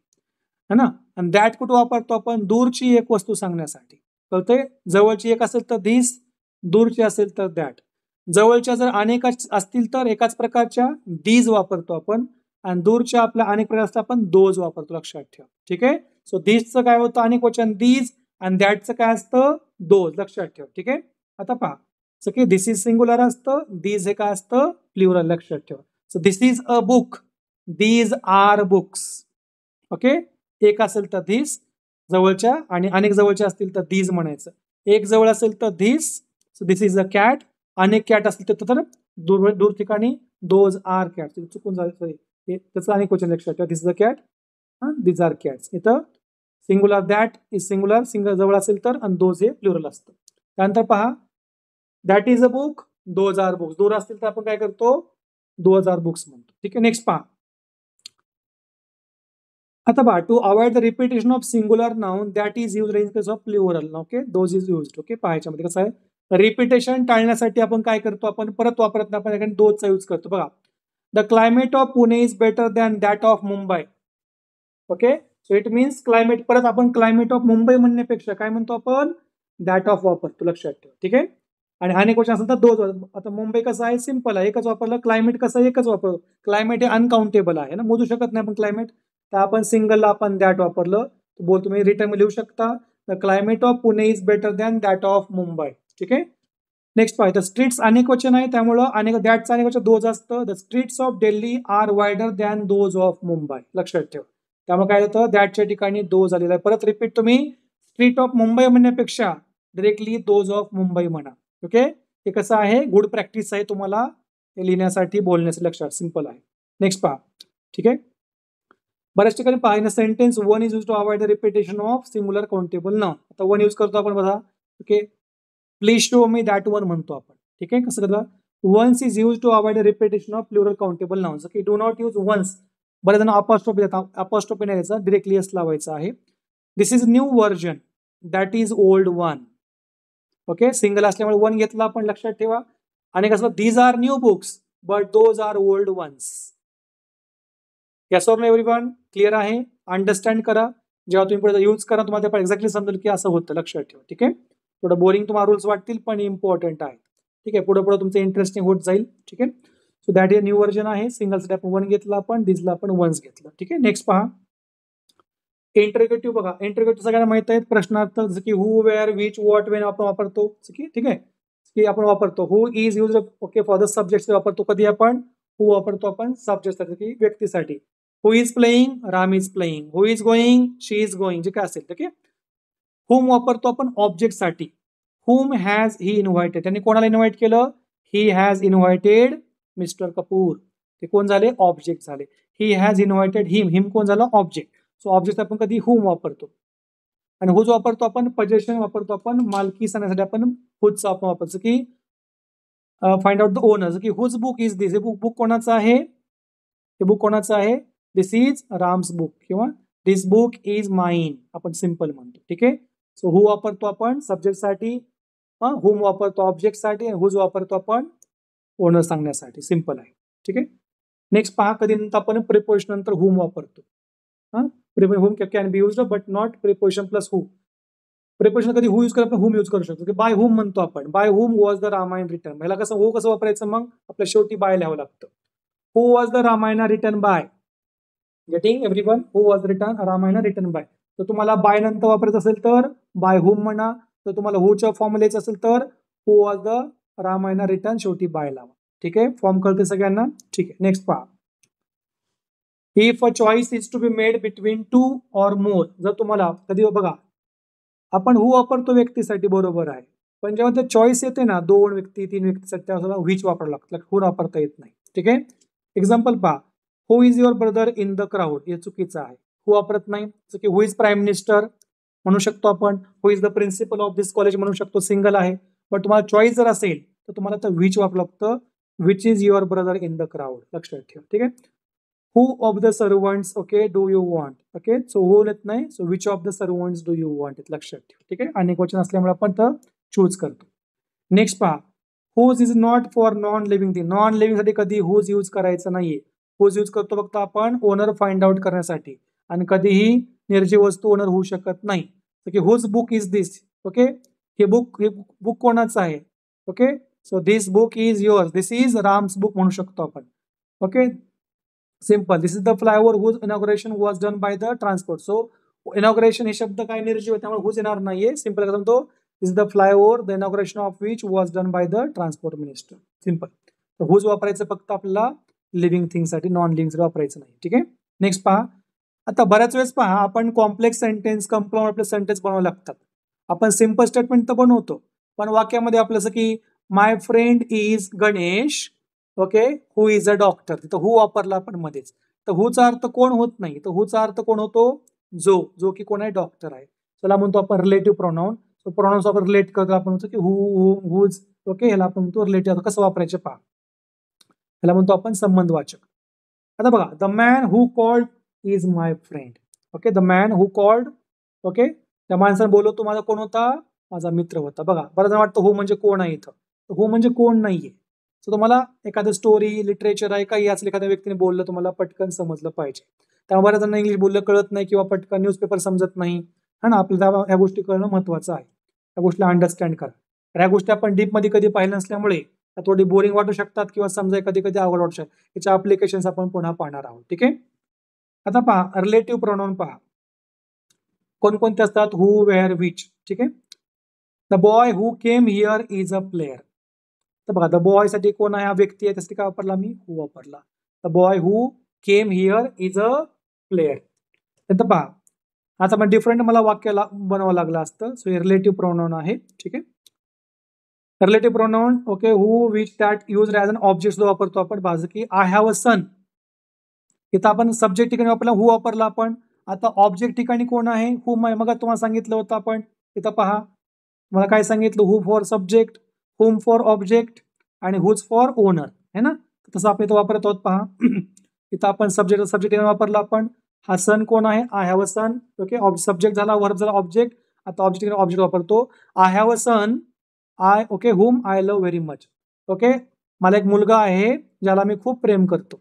है ना. आणि दॅट कुठं वापरतो आपण? दूरची एक वस्तू सांगण्यासाठी. कळतंय? जवळची एक असेल तर दिस, दूरची असेल तर दॅट. जवळच्या जर अनेक असतील तर एकाच प्रकारच्या दीज वापरतो आपण, आणि दूरच्या आपल्या अनेक प्रकार असतात आपण दोज वापरतो, लक्षात ठेवा. ठीक आहे. सो दिसचं काय होतं अनेक वचन दीज, आणि दॅटचं काय असतं? दोज, लक्षात ठेवा. ठीक आहे. आता पहा, सो की दिस इज सिंग्युलर असतं, दीज हे काय असतं? प्लुरल, लक्षात ठेवा. So this is a book, these are books. Okay, एक असेल तर दिस जवळच्या, आणि अनेक जवळच्या असतील तर दीज म्हणायचं. एक जवळ असेल तर this, so this is a cat. अनेक कॅट असतील तर दूर ठिकाणी दोज आर कॅट. चुकून झालं, सॉरी, त्याचं अनेक क्वेश्चन लक्षात ठेवा. This is a cat, these are cats. इथं singular, that is singular, single जवळ असेल तर, आणि दोज हे प्लुरल असतं. त्यानंतर पहा, that is a book, those are books. दूर असतील तर आपण काय करतो? दोज आर बुक्स म्हणतो. ठीक आहे. नेक्स्ट पहा, आता पहा, to avoid the repetition of singular noun that is use in case of plural. Okay, those is use. Okay, पाहायच्यामध्ये कसं आहे, रिपिटेशन टाळण्यासाठी आपण काय करतो? आपण परत वापरत नाही, आपण एखाद्या दोजचा यूज करतो. बघा, the climate of Pune is better than that of Mumbai. Okay, so it means climate, परत आपण क्लायमेट ऑफ मुंबई म्हणण्यापेक्षा काय म्हणतो आपण? दॅट ऑफ वापरतो, लक्षात ठेवा. ठीक आहे. आणि अनेक क्वेश्चन असेल तर दोज. आता मुंबई कसं आहे? सिंपल आहे, एकच वापरलं. क्लायमेट कसं आहे? एकच वापरलं. क्लायमेट हे अनकाउंटेबल आहे ना, मोजू शकत नाही आपण क्लायमेट, तर आपण सिंगलला आपण दॅट वापरलं. बोल तुम्ही रिटर्न लिहू शकता, the climate of Pune is better than that of Mumbai. ठीक आहे. नेक्स्ट पहा, द स्ट्रीट्स अनेक वचन आहे, त्यामुळं अनेक दॅटचं अनेक वचन दोज असतं. The streets of Delhi are wider than those of Mumbai. लक्षात ठेवा. त्यामुळे काय होतं, दॅटच्या ठिकाणी दोज आलेला आहे. परत रिपीट, तुम्ही स्ट्रीट ऑफ मुंबई म्हणण्यापेक्षा डायरेक्टली दोज ऑफ मुंबई म्हणा. ओके, हे कसं आहे, गुड प्रॅक्टिस आहे तुम्हाला हे लिहिण्यासाठी बोलण्यासाठी. लक्षात, सिंपल आहे. नेक्स्ट पहा, ठीक आहे. बऱ्याच ठिकाणी पहा, in sentence one is use to avoid the repetition of singular countable noun. आता वन यूज करतो आपण बघा. Okay, please show me that one म्हणतो आपण. ठीक आहे, कसं करतो, ones is use to avoid the repetition of plural countable nouns. Okay, do not use ones. बरेच जण अपॉस्ट्रोफी देतात, अपॉस्ट्रोफी नाही द्यायचा, डिरेक्टली एस लावायचा आहे. This is new version, that is old one. Okay, single असल्यामुळे वन घेतला आपण, लक्षात ठेवा. आणि कसं, these are new books but those are old ones. Yes or no everyone, clear आहे. अंडरस्टँड करा, जेव्हा तुम्ही पुढे यूज करा तुम्हाला ते एक्झॅक्टली समजेल की असं होतं. लक्षात ठेवा. ठीक आहे, थोडं बोरिंग तुम्हाला रूल्स वाटतील पण इम्पॉर्टंट आहे. ठीक आहे, पुढे पुढे तुमचं इंटरेस्टिंग होत जाईल. ठीक आहे, so that is new version आहे. सिंगलसाठी आपण वन घेतला, आपण दिसला आपण वन्स घेतलं. ठीक आहे, नेक्स्ट पहा, इंटरगेटिव्ह बघा. इंटरगेटिव्ह सगळ्यांना माहित आहेत, प्रश्नार्थ जसं की who, where, which, what, when आपण वापरतो. ठीक आहे, की आपण वापरतो. Who is use okay for the subject वापरतो. कधी आपण हु वापरतो आपण सब्जेक्टसाठी की व्यक्तीसाठी. Who is playing, Ram is playing. Who is going, she is going, जे काय असेल. ठीक आहे, हुम वापरतो आपण ऑब्जेक्टसाठी. हुम हॅज ही इन्व्हायटेड, त्यांनी कोणाला इन्व्हाइट केलं, he has invited mister Kapoor. ते कोण झाले, ऑब्जेक्ट झाले. ही हॅज इन्व्हायटेड हिम, हिम कोण झालं, ऑब्जेक्ट. सो ऑब्जेक्ट आपण कधी हुम वापरतो. आणि हुज वापरतो आपण पजेशन वापरतो आपण मालकी सांगण्यासाठी आपण हुजचा आपण वापरतो की फाइंड आउट द ओनर. की हुज बुक इज दिस, हे बुक कोणाचं आहे, हे बुक कोणाचं आहे, दिस इज राम्स बुक किंवा दिस बुक इज माइन आपण सिंपल म्हणतो. ठीक आहे, सो हु वापरतो आपण सब्जेक्टसाठी, हुम वापरतो ऑब्जेक्टसाठी, आणि हुज वापरतो आपण ओनर सांगण्यासाठी. सिंपल आहे. ठीक आहे, नेक्स्ट पहा, कधी नंतर आपण प्रिपोजिशन नंतर हुम वापरतो. Whom can be use but not preposition plus who. Preposition कधी हु यूज करू, हुम यूज करू शकतो. की बाय हुम म्हणतो आपण, by whom was the Ramayana return. ह्याला कसं हो कसं वापरायचं, मग आपल्या शेवटी बाय लिहावं लागतं. Who was the Ramayana return by. Getting everyone, who was return Ramayana return by. तर तुम्हाला बाय नंतर वापरायचं असेल तर बाय हुम म्हणा. तर तुम्हाला हुच्या फॉर्म लिहायचं असेल तर हु वॉज द रामायण रिटर्न शेवटी बाय लावा. ठीक आहे, फॉर्म कळते सगळ्यांना. ठीक आहे, नेक्स्ट पहा, if a choice is to be made between two or more. जर तुम्हाला कधी बघा, आपण हु वापरतो व्यक्तीसाठी, बरोबर आहे, पण जेव्हा ते चॉईस येते ना, दोन व्यक्ती तीन व्यक्तीसाठी, तेव्हा व्हिच वापरावं लागतं, हु वापरता येत नाही. ठीक आहे, एक्झाम्पल पहा, who is your brother in the crowd, हे चुकीचं आहे, हु वापरत नाही. जसं की हु इज प्राईम मिनिस्टर म्हणू शकतो आपण, who is the principal of this college म्हणू शकतो, सिंगल आहे. पण तुम्हाला चॉईस जर असेल तर तुम्हाला तर व्हिच वापरावं लागतं, which is your brother in the crowd. लक्षात ठेवा. ठीक आहे, who of the servants okay do you want. Okay, so who येत नाही, so which of the servants do you want. लक्षात ठेवा. ठीक आहे, अनेक वचन असल्यामुळे आपण तर चूज करतो. नेक्स्ट पहा, whose is not for non living thing. Non living साठी कधी हुज यूज करायचं नाहीये. हुज यूज करतो फक्त आपण ओनर फाइंड आउट करण्यासाठी, आणि कधीही निर्जीव वस्तू ओनर होऊ शकत नाही. की whose book is this. Okay, हे बुक कोणाचं आहे. Okay, so this book is yours, this is Ram's book म्हणू शकतो आपण. Okay, simple. This is the flyover whose inauguration was done by the transport. So inauguration हे शब्द काय निर्जीव आहे, त्यामुळे हुज येणार नाहीये. सिंपल काय म्हणतो, this is the flyover the inauguration of which was done by the transport minister. Simple. Whose वापरायचं फक्त आपल्याला लिव्हिंग थिंगसाठी, नॉन लिव्हिंग वापरायचं नाही. ठीक आहे, नेक्स्ट पहा, आता बऱ्याच वेळेस पहा, आपण कॉम्प्लेक्स सेंटेन्स कंपाऊंड आपले सेंटेन्स बनवावे लागतात. आपण सिंपल स्टेटमेंट तर बनवतो, पण वाक्यामध्ये आपलं असं की my friend is Ganesh okay who is a doctor, तिथं हु वापरला आपण मध्येच. तर हुचा अर्थ कोण होत नाही, तर हुचा अर्थ कोण होतो, जो की कोण आहे, डॉक्टर आहे. त्याला म्हणतो आपण रिलेटिव्ह प्रोनाउन. सो प्रोनाउन्स आपण रिलेट करतो, आपण म्हणतो की हुज. ओके, ह्याला आपण म्हणतो रिलेटिव्ह. कसं वापरायचे पहा, ह्याला म्हणतो आपण संबंधवाचक. आता बघा, the man who called is my friend. Okay, the man who called. Okay, त्या माणसाने बोलवतो माझा कोण होता, माझा मित्र होता. बघा, बरं जण वाटतं हु म्हणजे कोण आहे इथं, हु म्हणजे कोण नाहीये. सो तुम्हाला एखादं स्टोरी लिटरेचर आहे काही असलं, एखाद्या व्यक्तीने बोललं तुम्हाला पटकन समजलं पाहिजे. त्यामुळे बऱ्याच जणांना इंग्लिश बोललं कळत नाही किंवा पटकन न्यूजपेपर समजत नाही. हा ना, आपल्याला ह्या गोष्टी कळणं महत्वाचं आहे. त्या गोष्टीला अंडरस्टँड करा. ह्या गोष्टी आपण डीपमध्ये कधी पाहिल्या नसल्यामुळे थोडी बोरिंग वाटू शकतात किंवा समजा कधी कधी आवड वाटू शकतात. याच्या अप्लिकेशन्स आपण पुन्हा पाहणार आहोत. ठीक आहे, आता पहा रिलेटिव्ह प्रोनाउन पहा कोणकोणते असतात, हु, वेअर, विच. ठीक आहे, the boy who came here is a player. तर बघा द बॉय साठी कोण आहे, हा व्यक्ती आहे, त्यासाठी काय वापरला मी, हू वापरला. The boy who came here is a player. नंतर पहा आता मग डिफरंट मला वाक्याला बनवावं लागलं असतं. सो हे रिलेटिव्ह प्रोनाउन आहे. ठीक आहे, relative pronoun okay. Who which that use as an object जो वापरतो आपण, बाजू की आय हॅव अ सन, इथं आपण सब्जेक्ट ठिकाणी वापरला हू वापरला आपण. आता ऑब्जेक्ट ठिकाणी कोण आहे, हू. मग तुम्हाला सांगितलं होतं आपण, इथं पहा मला काय सांगितलं, who for subject, whom for object आणि हुज फॉर ओनर है ना. तसं आपण इथं वापरत आहोत पहा. इथं आपण सब्जेक्ट वापरला आपण. हा सन कोण आहे, I have a son. Okay, subject झाला, वर्ब झाला ऑब्जेक्ट. आता ऑब्जेक्ट वापरतो, I have a son I, okay, whom I love very much. Okay, मला एक मुलगा आहे ज्याला मी खूप प्रेम करतो.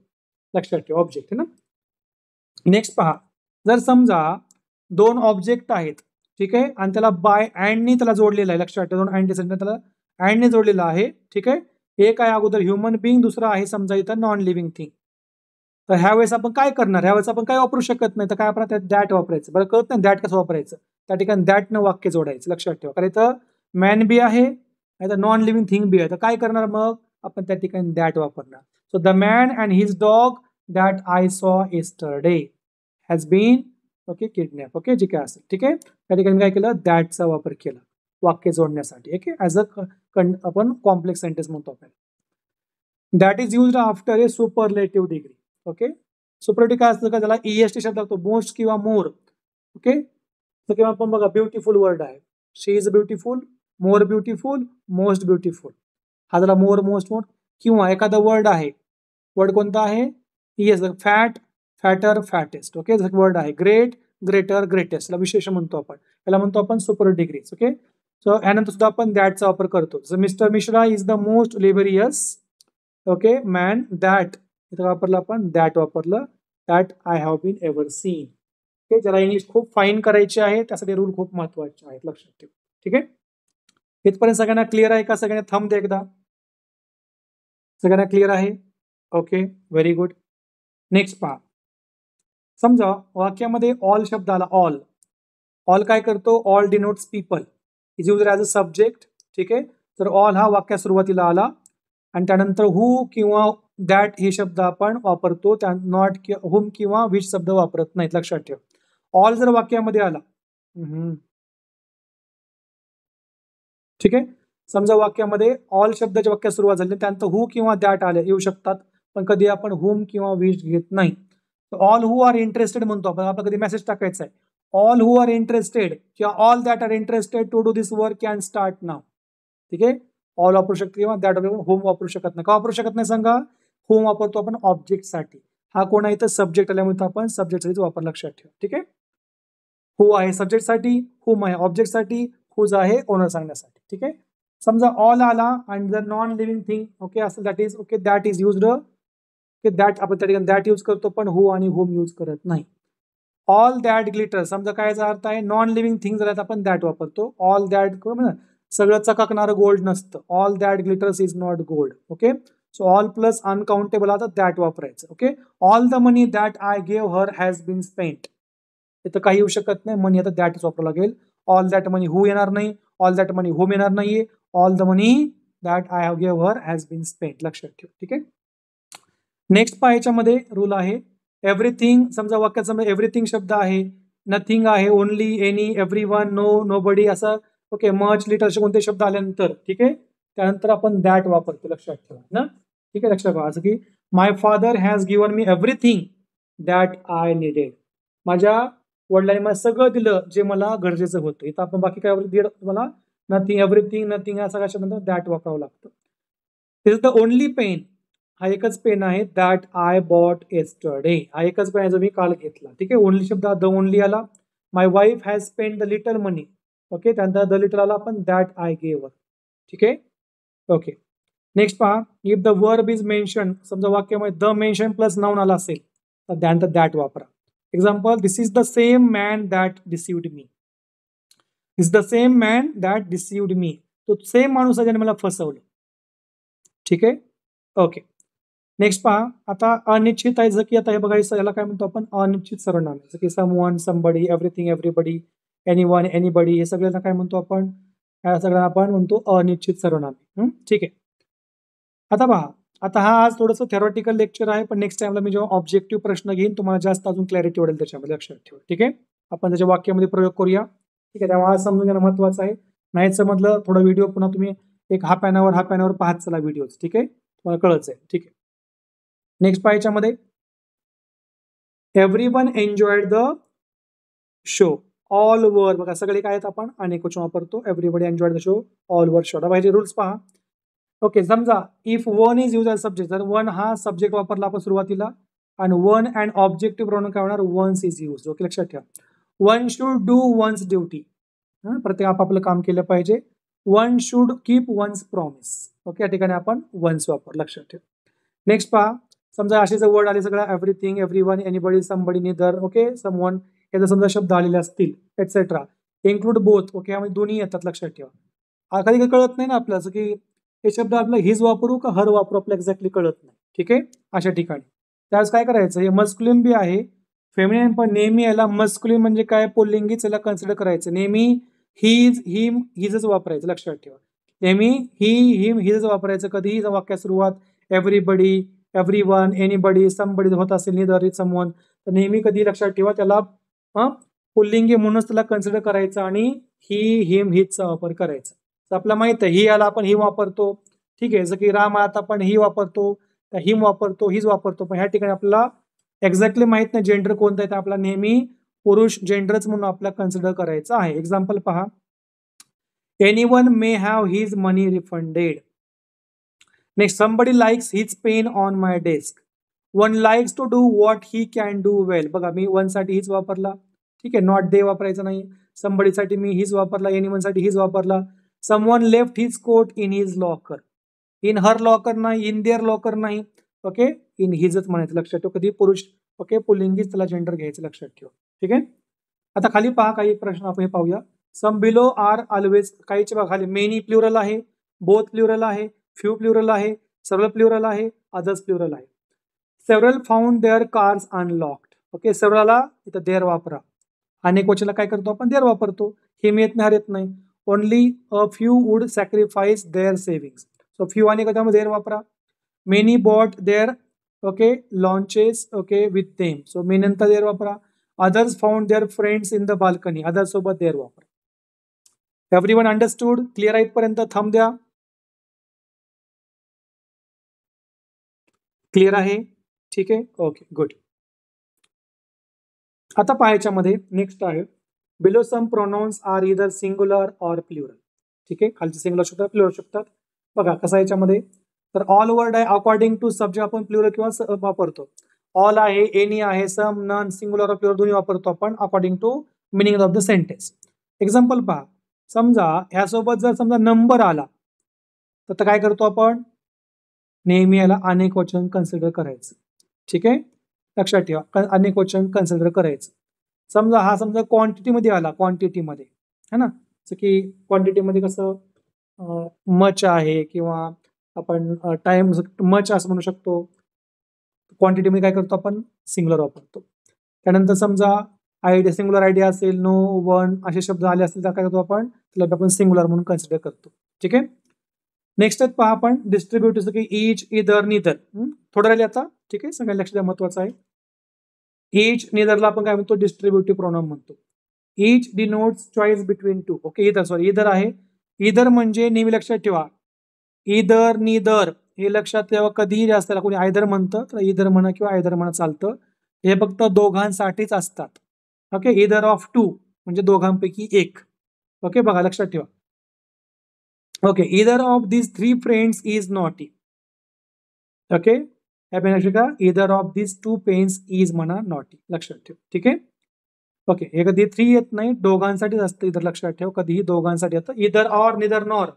लक्षात ठेवा, ऑब्जेक्ट है ना. नेक्स्ट पहा, जर समजा दोन ऑब्जेक्ट आहेत, ठीक आहे, आणि त्याला बाय अँडनी त्याला जोडलेलं आहे. लक्षात ठेवा, दोन अँड त्याला अँडने जोडलेलं आहे. ठीक आहे, एक आहे अगोदर ह्युमन बिंग, दुसरा आहे समजा इथं नॉन लिव्हिंग थिंग. तर ह्यावेळेस आपण काय करणार, ह्यावेळेस आपण काय वापरू शकत नाही, तर काय आपण त्यात दॅट वापरायचं. बरं कळत नाही दॅट कसं वापरायचं, त्या ठिकाणी दॅटनं वाक्य जोडायचं. लक्षात ठेवा, कारण इथं मॅन बी आहे, इथं नॉन लिव्हिंग थिंग बी आहे. तर काय करणार मग आपण त्या ठिकाणी दॅट वापरणार. So the man and his dog that I saw yesterday has been, okay, kidnap. Okay, जे काय असेल. ठीक आहे, त्या ठिकाणी काय केलं, दॅटचा वापर केला वाक्य जोडण्यासाठी. ओके, ॲज अ आपण कॉम्प्लेक्स सेंटेन्स म्हणतो आपण. That is used after a superlative degree. Okay, superlative काय असतं का, त्याला EST शब्द लागतो, मोस्ट किंवा मोर. ओके, तर किंवा आपण बघा ब्युटिफुल वर्ड आहे, she is beautiful, more beautiful, most beautiful. हा झाला मोर, मोस्ट, मोर. किंवा एखादा वर्ड आहे, वर्ड कोणता आहे, येस, फॅट, फॅटर, फॅटेस्ट. ओके, जसं वर्ड आहे ग्रेट, ग्रेटर, ग्रेटेस्ट, याला विशेष म्हणतो आपण, याला म्हणतो आपण सुपर डिग्रीज. ओके, सो यानंतर सुद्धा आपण दॅटचा वापर करतो. So mister Mishra is the most laborious, okay, man that, इथं वापरलं आपण दॅट वापरलं, that I have been ever seen. Okay, ज्याला इंग्लिश खूप फाईन करायची आहे त्यासाठी रूल खूप महत्वाचे आहेत, लक्षात ठेवा. ठीक आहे, इथपर्यंत सगळ्यांना क्लिअर आहे का, सगळ्यांना थंब दे एकदा, सगळ्यांना क्लिअर आहे. Okay, very good. नेक्स्ट पहा, समजा वाक्यामध्ये ऑल शब्द आला, ऑल. ऑल काय करतो, all denotes people, is used as a subject. ठीक आहे, तर ऑल हा वाक्या सुरुवातीला आला आणि त्यानंतर हू किंवा दॅट हे शब्द आपण वापरतो, त्या नॉट हुम किंवा विच शब्द वापरत नाहीत. लक्षात ठेवा, ऑल जर वाक्यामध्ये आला, ठीक आहे, समजा वाक्यामध्ये ऑल शब्दाच्या वाक्यात सुरुवात झाली, त्यानंतर हू किंवा दॅट आले येऊ शकतात, पण कधी आपण हुम किंवा विच घेत नाही. ऑल हू आर इंटरेस्टेड म्हणतो आपण, आपला कधी मेसेज टाकायचा आहे, ऑल हू आर इंटरेस्टेड किंवा all that are interested to do this work can start now. ठीक आहे, ऑल वापरू शकतो किंवा दॅट होम वापरू शकत नाही. का वापरू शकत नाही सांगा, होम वापरतो आपण ऑब्जेक्टसाठी. हा कोण आहे तर सब्जेक्ट आल्यामुळे आपण सब्जेक्टसाठी वापर, लक्षात ठेवा. ठीक आहे, हू आहे सब्जेक्टसाठी, हुम आहे ऑब्जेक्टसाठी, हुज आहे ओनर सांगण्यासाठी. ठीक आहे, समजा ऑल आला आणि जर नॉन लिव्हिंग थिंग ओके असेल, that is okay, that is used, okay, that आपण त्या ठिकाणी दॅट यूज करतो पण हू आणि होम यूज करत नाही. ऑल दॅट ग्लिटर, समजा काय याचा अर्थ आहे, नॉन लिव्हिंग थिंग जर आपण दॅट वापरतो. ऑल दॅट सगळं चकाकणारं गोल्ड नसतं, all that glitters is not gold. Okay, so all plus uncountable आता दॅट वापरायचं. Okay, all the money that I gave her has been spent, इथं काही येऊ शकत नाही, मनी आता दॅटच वापरावं लागेल. ऑल दॅट मनी हू येणार नाही, ऑल दॅट मनी होम येणार नाहीये, all the money that I have gave her has been spent. लक्षात ठेवा. ठीक आहे, नेक्स्ट पहा, याच्यामध्ये रूल आहे एव्हरीथिंग. समजा वाक्यात समजा एव्हरीथिंग शब्द आहे, नथिंग आहे, only, any, every one, no, nobody असं. ओके, मच, लिटल असे कोणते शब्द आल्यानंतर, ठीक आहे, त्यानंतर आपण दॅट वापरतो. लक्षात ठेवा ना. ठीक आहे, लक्षात ठेवा, असं की my father has given me everything that I needed, माझ्या वडिलांनी मला सगळं दिलं जे मला गरजेचं होतं. इथं आपण बाकी काय दिलं तुम्हाला, नथिंग, एव्हरीथिंग, नथिंग या सगळ्या शब्दांना दॅट वापरावं लागतं. दिस इज द ओनली पेन, हा एकच पेन आहे, दॅट आय बॉट येस्टरडे, हा एकच पेन आहे जो मी काल घेतला. ठीक आहे, ओनली शब्द द ओनली आला. My wife has spend the little money, okay, त्यानंतर द लिटल आला आपण दॅट आय गेव. ठीक आहे, ओके, नेक्स्ट पहा, if the verb is mention, समजा वाक्यामध्ये द मेन्शन प्लस नाउन आला असेल तर त्यानंतर दॅट वापरा. Example, this is the same man that deceived me, this the same man that deceived me, तो सेम माणूस आहे ज्याने मला फसवलं. ठीक आहे, ओके, नेक्स्ट पहा, आता अनिश्चित आहे, जसं की आता हे बघायचं, याला काय म्हणतो आपण, अनिश्चित सर्वनाम. जसं की someone, somebody, everything, everybody, anyone, anybody, हे सगळ्यांना काय म्हणतो आपण, या सगळ्यांना आपण म्हणतो अनिश्चित सर्वनाम. ठीक आहे, आता पहा, आता हा आज थोडंसं थेरॉटिकल लेक्चर आहे, पण नेक्स्ट टाइमला मी जेव्हा ऑब्जेक्टिव्ह प्रश्न घेईन तुम्हाला जास्त अजून क्लॅरिटी वाढेल त्याच्यामध्ये, लक्षात ठेवा. ठीक आहे, आपण त्याच्या वाक्यामध्ये प्रयोग करूया. ठीक आहे, त्यामुळे आज समजून घेणं महत्वाचं आहे. नाही समजलं थोडा व्हिडिओ पुन्हा तुम्ही एक हाफ एन आवर पाहत चला व्हिडिओ. ठीक आहे, तुम्हाला कळत आहे. ठीक आहे, नेक्स्ट पहा याच्यामध्ये everyone enjoyed the show. All were बघा सगळे काय आहेत, आपण अनेक वचन वापरतो. Everybody enjoyed the show, all were show. पाहिजे रूल्स पहा. ओके, समजा if one is use as subject, जर वन हा सब्जेक्ट वापरला आपण सुरुवातीला आणि वन अँड ऑब्जेक्टिव्ह प्रोनाउन काय होणार, वन्स इज यूज. ओके, लक्षात ठेवा. One should do one's duty, प्रत्येक आपापलं काम केलं पाहिजे. One should keep one's promise. Okay, या ठिकाणी आपण वन्स वापर, लक्षात ठेवा. नेक्स्ट पहा, समजा असे जर वर्ड आले सगळं everything, everyone, anybody, somebody, neither, okay, someone, याचा समजा शब्द आलेले असतील एटसेट्रा, इन्क्लूड बोथ. ओके, यामध्ये दोन्ही येतात, लक्षात ठेवा. कधी कळत नाही ना आपल्याला की हे शब्द आपला हिज वापरू का हर वापरू, आपल्याला एक्झॅक्टली कळत नाही. ठीक आहे, अशा ठिकाणी त्यावेळेस काय करायचं, हे मस्क्युलिन बी आहे, फेमिनिन पण नेहमी याला मस्क्युलिन म्हणजे काय, पुल्लिंगीच याला कन्सिडर करायचं. नेहमी हिज, हिम, हिजच वापरायचं, लक्षात ठेवा. नेहमी ही, हिम, हिजच वापरायचं. कधीही वाक्या सुरुवात एव्हरीबडी, एव्हरीवन, एनीबडी, समबडी होत असेल, निदर, समवन, तर नेहमी कधी लक्षात ठेवा त्याला पुल्लिंगी म्हणूनच त्याला कन्सिडर करायचं आणि ही, हिम, हिजचा वापर करायचा. तर आपल्याला माहित आहे ही याला आपण ही वापरतो. ठीक आहे, जसं की राम आता आपण ही वापरतो, हिम वापरतो, हिज वापरतो. पण ह्या ठिकाणी आपल्याला एक्झॅक्टली माहित नाही जेंडर कोणतं आहे, तर आपल्याला नेहमी पुरुष जेंडरच म्हणून आपल्याला कन्सिडर करायचं आहे. एक्झाम्पल पहा, anyone may have his money refunded. Next, somebody likes his pen on my desk. One likes to do what he can do well. बघा मी वन साठी हिज वापरला. ठीक आहे, नॉट दे वापरायचं नाही. समबडी साठी मी हिज वापरला, एनीवन साठी हिज वापरला. Someone left his coat in his locker. In her locker नाही, इन देअर लॉकर नाही. ओके, इन हिजच म्हणायचं, लक्षात ठेवा. कधी पुरुष ओके पुल्लिंगीच त्याला जेंडर घ्यायचं, लक्षात ठेवा. ठीक आहे, आता खाली पहा काही प्रश्न आपण हे पाहूया. सम बिलो आर ऑलवेज, काहीचे बघा खाली मेनी प्लुरल आहे, बोथ प्लुरल आहे, फ्यू प्लुरल आहे, सर्व प्लुरल आहे, अदर्स प्लुरल आहे. Several found their cars unlocked. Okay, सेव्हरला इथं देअर वापरा. अनेक वचनाला काय करतो आपण, देअर वापरतो. हिम येत नाही, हर येत नाही. Only a few would sacrifice their savings. So few आणि कदामध्ये देअर वापरा. Many bought their okay lunches okay with them. So many नंतर देअर वापरा. Others found their friends in the balcony. Others सोबत देअर वापरा. Everyone understood, clear आहे इथपर्यंत, thumb द्या. क्लिअर आहे, ठीक आहे, ओके गुड. आता पाहायच्यामध्ये नेक्स्ट आहे below some pronouns are either singular or plural. ठीक आहे, खालचे सिंग्युलर शकतात, प्लुरल शकतात. बघा कसं याच्यामध्ये, तर ऑल वर्ड आहे अकॉर्डिंग टू सब्जेक्ट आपण प्लुरल किंवा वापरतो. ऑल आहे, एनी आहे, सम, नन, सिंग्युलर प्लुरल दोन्ही वापरतो आपण according to meaning of the sentence. Example पहा, समजा ह्यासोबत जर समजा नंबर आला तर काय करतो आपण, नेहमी याला अनेक वचन कन्सिडर करायचं. ठीक आहे, लक्षात ठेवा, अनेक वचन कन्सिडर करायचं. समजा हा समजा क्वांटिटीमध्ये आला, क्वांटिटीमध्ये है ना, जसं की क्वांटिटीमध्ये कसं मच आहे किंवा आपण टाइम मच असं म्हणू शकतो. क्वांटिटीमध्ये काय करतो आपण, सिंग्युलर वापरतो. त्यानंतर समजा आयडिया, सिंग्युलर आयडिया असेल, नो, वन असे शब्द आले असतील तर काय करतो आपण, त्याला आपण सिंग्युलर म्हणून कन्सिडर करतो. ठीक आहे, नेक्स्ट पहा आपण डिस्ट्रीब्युट, जसं की इच, इदर, निदर. थोडं राहिले आता. ठीक आहे, सगळ्या लक्षात महत्वाचं आहे. इच, निदरला आपण काय म्हणतो, डिस्ट्रीब्युटिव्ह प्रोनाउन म्हणतो. Each denotes choice between two. Okay, either sorry either आहे. इदर म्हणजे नेहमी लक्षात ठेवा, इदर, निदर हे लक्षात ठेवा. कधीही जास्त कोणी आयदर म्हणतं तर इदर म्हणा किंवा आयदर म्हणा चालतं. हे फक्त दोघांसाठीच असतात. ओके, इदर ऑफ टू म्हणजे दोघांपैकी एक. ओके, बघा लक्षात ठेवा. Okay, either of this three friends is naughty. Okay, का either of this two pens is म्हणा नॉटी, लक्षात ठेवा. ठीक आहे, ओके, हे कधी थ्री येत नाही, दोघांसाठीच असतं इधर, लक्षात ठेवा. कधीही दोघांसाठी येतं. इदर ऑर, निदर नॉर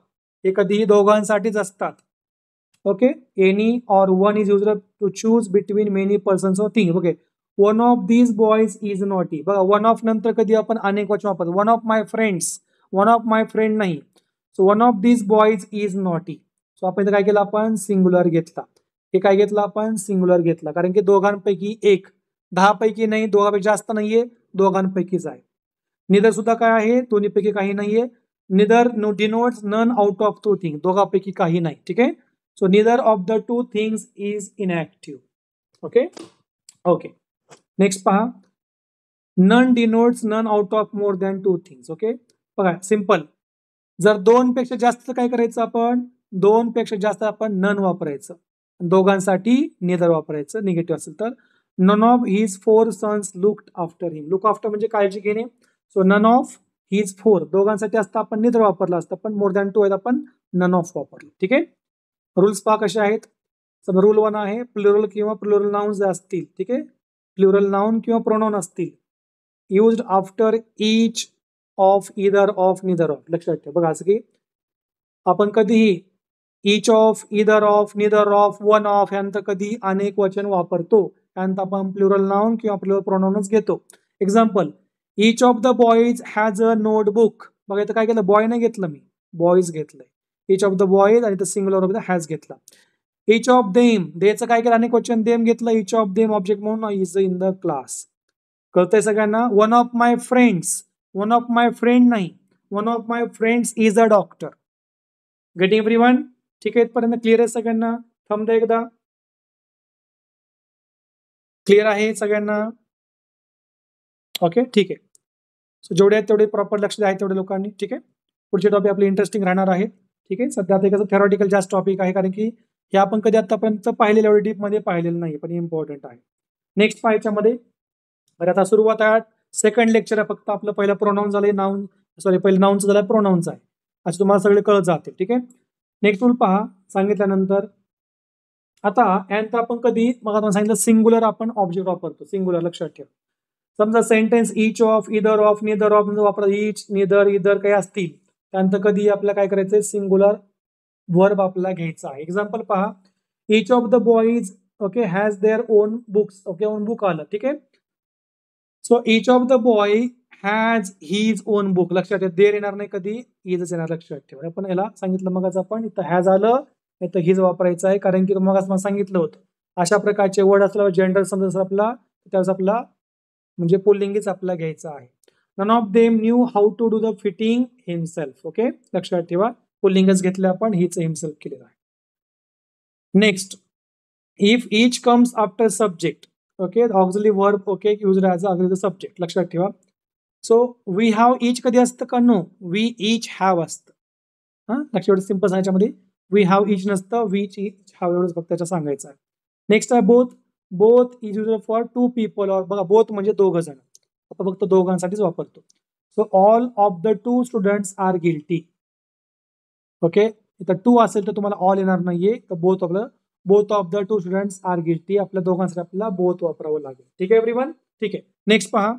हे कधीही दोघांसाठीच असतात. Okay, any or one is used to choose between many persons or thing. Okay, one of these boys is naughty. बघा वन ऑफ नंतर कधी आपण अनेक वचन वापरतो. One of my friends, one of my friend नाही. So one of these boys is naughty. So आपण इथं काय केलं, आपण सिंग्युलर घेतला. हे काय घेतलं आपण, सिंग्युलर घेतला, कारण की दोघांपैकी एक, 10 पैकी नाही, दोघांपैकी जास्त नाहीये, दोघांपैकीच आहे. निदर सुद्धा काय आहे, दोन्हीपैकी काही नाहीये. Neither denotes none out of two thing, दोघांपैकी काही नाही. ठीक आहे, so neither of the two things is inactive. Okay. Next पहा, none denotes none out of more than two things. Okay, बघा सिंपल. जर दोन पेक्षा जास्त काय करायचं आपण, दोन पेक्षा जास्त आपण नन वापरायचं, दोघांसाठी निदर वापरायचं निगेटिव्ह असेल तर. None of his 4 sons looked after him. Look after म्हणजे काळजी घेणे. सो नन ऑफ हिज 4 दोघांसाठी असतं आपण निदर वापरलं असतं, पण मोर दॅन 2 आहेत आपण नन ऑफ वापरलं. ठीक आहे. रूल्स पहा कसे आहेत. समजा रूल 1 आहे, प्लुरल किंवा प्लुरल नाउन्स असतील, ठीक आहे, प्लुरल नाउन किंवा प्रोनाउन असतील, used after each of, either of, neither of. लक्षात ठेवा. बघा असं की आपण कधीही each of, either of, neither of, one of यानंतर कधी अनेक वचन वापरतो, त्यानंतर आपण प्लुरल नाउन किंवा प्लुरल प्रोनाउनच घेतो. Example, each of the boys has a notebook. बघा इथं काय केलं, बॉय नाही घेतलं मी, बॉईज घेतलंय. ईच ऑफ द बॉईज आणि सिंग्युलर ऑफ द हॅज घेतला. ईच ऑफ देम, देचं काय केलं, अनेक वचन देम घेतलं. ईच ऑफ देम ऑब्जेक्ट म्हणून इज इन द क्लास. कळतंय सगळ्यांना. One of my friends, one of my friend नाही, one of my friends is a doctor. Getting everyone. ठीक आहे, इथपर्यंत क्लिअर आहे सगळ्यांना. थांब द्या एकदा. क्लिअर आहे सगळ्यांना. ओके, ठीक आहे. सो जेवढे आहेत तेवढे प्रॉपर लक्ष द्या तेवढे लोकांनी. ठीक आहे, पुढचे टॉपिक आपले इंटरेस्टिंग राहणार आहेत. ठीक आहे, सध्या आता एखादं थेरॉटिकल जास्त टॉपिक आहे, कारण की हे आपण कधी आतापर्यंत पाहिलेलं एवढे डीपमध्ये पाहिलेलं नाही, पण इम्पॉर्टंट आहे. नेक्स्ट पाहायच्यामध्ये बरं आता सुरुवात आहे. सेकंड लेक्चर आहे फक्त आपलं. पहिलं प्रोनाऊन झालंय, नाऊन सॉरी पहिलं नाऊनचं झालं, प्रोनाऊनचं आहे. असं तुम्हाला सगळे कळत जाते. ठीक आहे. नेक्स्ट रूल पहा सांगितल्यानंतर. आता यानंतर आपण कधी मग आपण सांगितलं सिंग्युलर आपण ऑब्जेक्ट वापरतो. सिंग्युलर लक्षात ठेवा. समजा sentence each of, either of, neither of वापरा. ईच, निदर, इदर काही असतील त्यानंतर कधी आपल्याला काय करायचंय, सिंग्युलर वर्ब आपल्याला घ्यायचा आहे. एक्झाम्पल पहा, each of the boys okay has their own books. Okay, on book आलं. ठीक आहे. So each of the boy has his on book. लक्षात ठेवा, देर येणार नाही कधी, इजच येणार. लक्षात ठेवा. आपण याला सांगितलं मग आपण इथं हॅज आलं, इथं हिज वापरायचं आहे, कारण की मग मला सांगितलं होतं अशा प्रकारचे वर्ड असल्यावर जेंडर समजा आपला त्यावेळेस आपला म्हणजे पुल्लिंगीच आपल्याला घ्यायचं आहे. None of them knew how to do the fitting himself. Okay, लक्षात ठेवा, पुल्लिंगच घेतलं आपण, हीच हिमसेल्फ केलेलं आहे. Next, if each comes after subject. Okay, auxiliary verb okay used as auxiliary subject. लक्षात ठेवा. सो वी हॅव ईच कधी असतं का, नो, वी ईच हॅव असतं. हां, लक्षात सिंपल सांगायच्यामध्ये वी हॅव ईच नसतं, वी ईच हॅव एवढंच फक्त त्याच्या सांगायचं आहे. नेक्स्ट आहे both. Both is use for two people और बघा बोथ म्हणजे दोघं जण, आपण फक्त दोघांसाठीच वापरतो. So all of the two students are guilty. Okay, इथं टू असेल तर तुम्हाला ऑल येणार नाहीये, तर बोथ आपलं both of the two students are guilty. आपल्या दोघांसाठी आपल्याला बोथ वापरावं लागेल. ठीक आहे एव्हरीवन. ठीक आहे. नेक्स्ट पहा,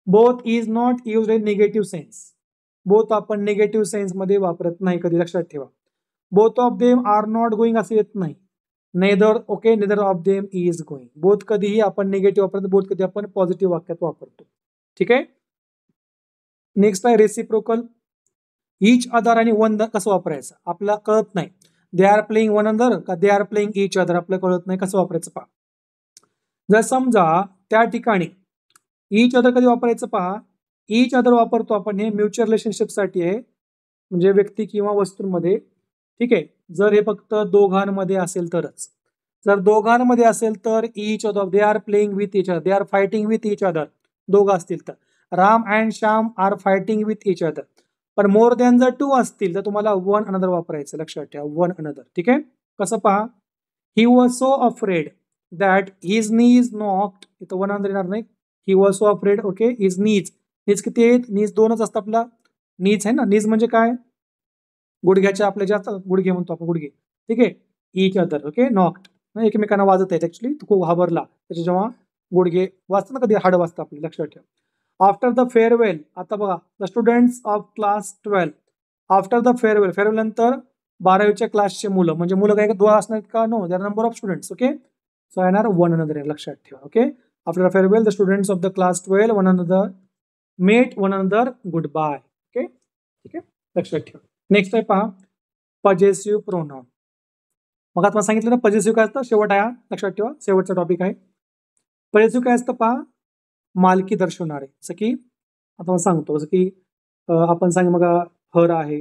both is not use in negative sense. Both आपण निगेटिव्ह सेन्स मध्ये वापरत नाही कधी. लक्षात ठेवा. Both of them are not going असं येत नाही. Neither okay, neither of them is going. Both कधीही आपण निगेटिव्ह वापरतो, बोथ कधी आपण पॉझिटिव्ह वाक्यात वापरतो. ठीक आहे. नेक्स्ट आहे रेसिप्रोकल. ईच अदर आणि वन कसं वापरायचं आपल्याला कळत नाही. They are playing one other का they are playing each other आपल्याला कळत नाही, कसं वापरायचं पहा. जर समजा त्या ठिकाणी ईच अदर कधी वापरायचं पहा. ईच अदर वापरतो आपण हे म्युच्युअल रिलेशनशिपसाठी आहे, म्हणजे व्यक्ती किंवा वस्तूंमध्ये. ठीक आहे. जर हे फक्त दोघांमध्ये असेल तरच. जर दोघांमध्ये असेल तर each other, they are playing with each other, they are fighting with each other. दोघं असतील तर Ram and Shyam are fighting with each other. पण मोर दॅन जर टू असतील तर तुम्हाला वन अनदर वापरायचं. लक्षात ठेवा, वन अनदर. ठीक आहे. कसं पहा, he was so afraid that his knees knocked. इथं वन अनदर येणार नाही. He was so afraid okay, his knees. Knees किती आहेत, नीज दोनच असतात आपला. नीज आहे ना, नीज म्हणजे काय, गुडघ्याच्या आपल्या जास्त गुडघे म्हणतो आपण, गुडघे. ठीक आहे. ईच अदर ओके, नॉक्ड एकमेकांना वाजत आहेत. ऍक्च्युली तो खूप घाबरला त्याच्या जेव्हा गुडघे वाजतात ना, कधी हाड वाजतं आपले. लक्षात ठेवा. After the farewell. आता बघा, the students of class 12. After the farewell, farewell नंतर 12वीच्या क्लासचे मुलं, म्हणजे मुलं काय दोन असणार का, no, their number of students. Okay, so येणार वन अनदर. लक्षात ठेवा. Okay, after the farewell the students of the class 12 one another met one another good bye. Okay, ठीक आहे, लक्षात ठेवा. नेक्स्ट आहे पहा, पजेसिव्ह प्रोनाउन. मग आता सांगितलं ना पजेसिव्ह काय असतं, शेवट आहे. लक्षात ठेवा, शेवटचा टॉपिक आहे. पजेसिव्ह काय असतं पहा, मालकी दर्शवणारे. जसं की आता मला सांगतो, जसं की आपण सांग मग हर आहे,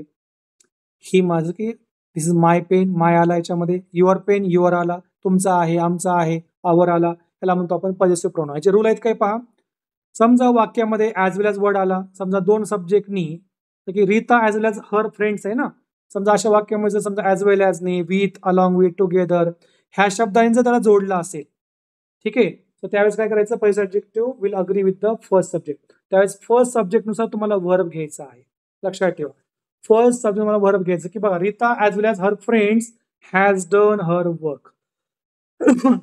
ही माझं की दिस इज माय पेन, माय आला याच्यामध्ये, युअर पेन युअर आला, तुमचा आहे, आमचा आहे, आवर आला, त्याला म्हणतो आपण पॉझिटिव्ह प्रोनाउन. याचे रूल आहेत काय पहा. समजा वाक्यामध्ये ॲज वेल ॲज वर्ड आला, समजा दोन सब्जेक्टनी, तर की Rita as well as her friends आहे ना, समजा अशा वाक्यामध्ये जर समजा ॲज वेल ॲजनी, विथ, अलॉंग विथ, टुगेदर ह्या शब्दांनी जर त्याला जोडला असेल, ठीक आहे, तर त्यावेळेस काय करायचं, पहिलं subjective will agree with the first subject. त्यावेळेस फर्स्ट सब्जेक्टनुसार तुम्हाला वर्ब घ्यायचा आहे, लक्षात ठेवा. फर्स्ट सब्जेक्ट मला वर्ब घ्यायचं की बघा, Rita as well as her friends has done her work.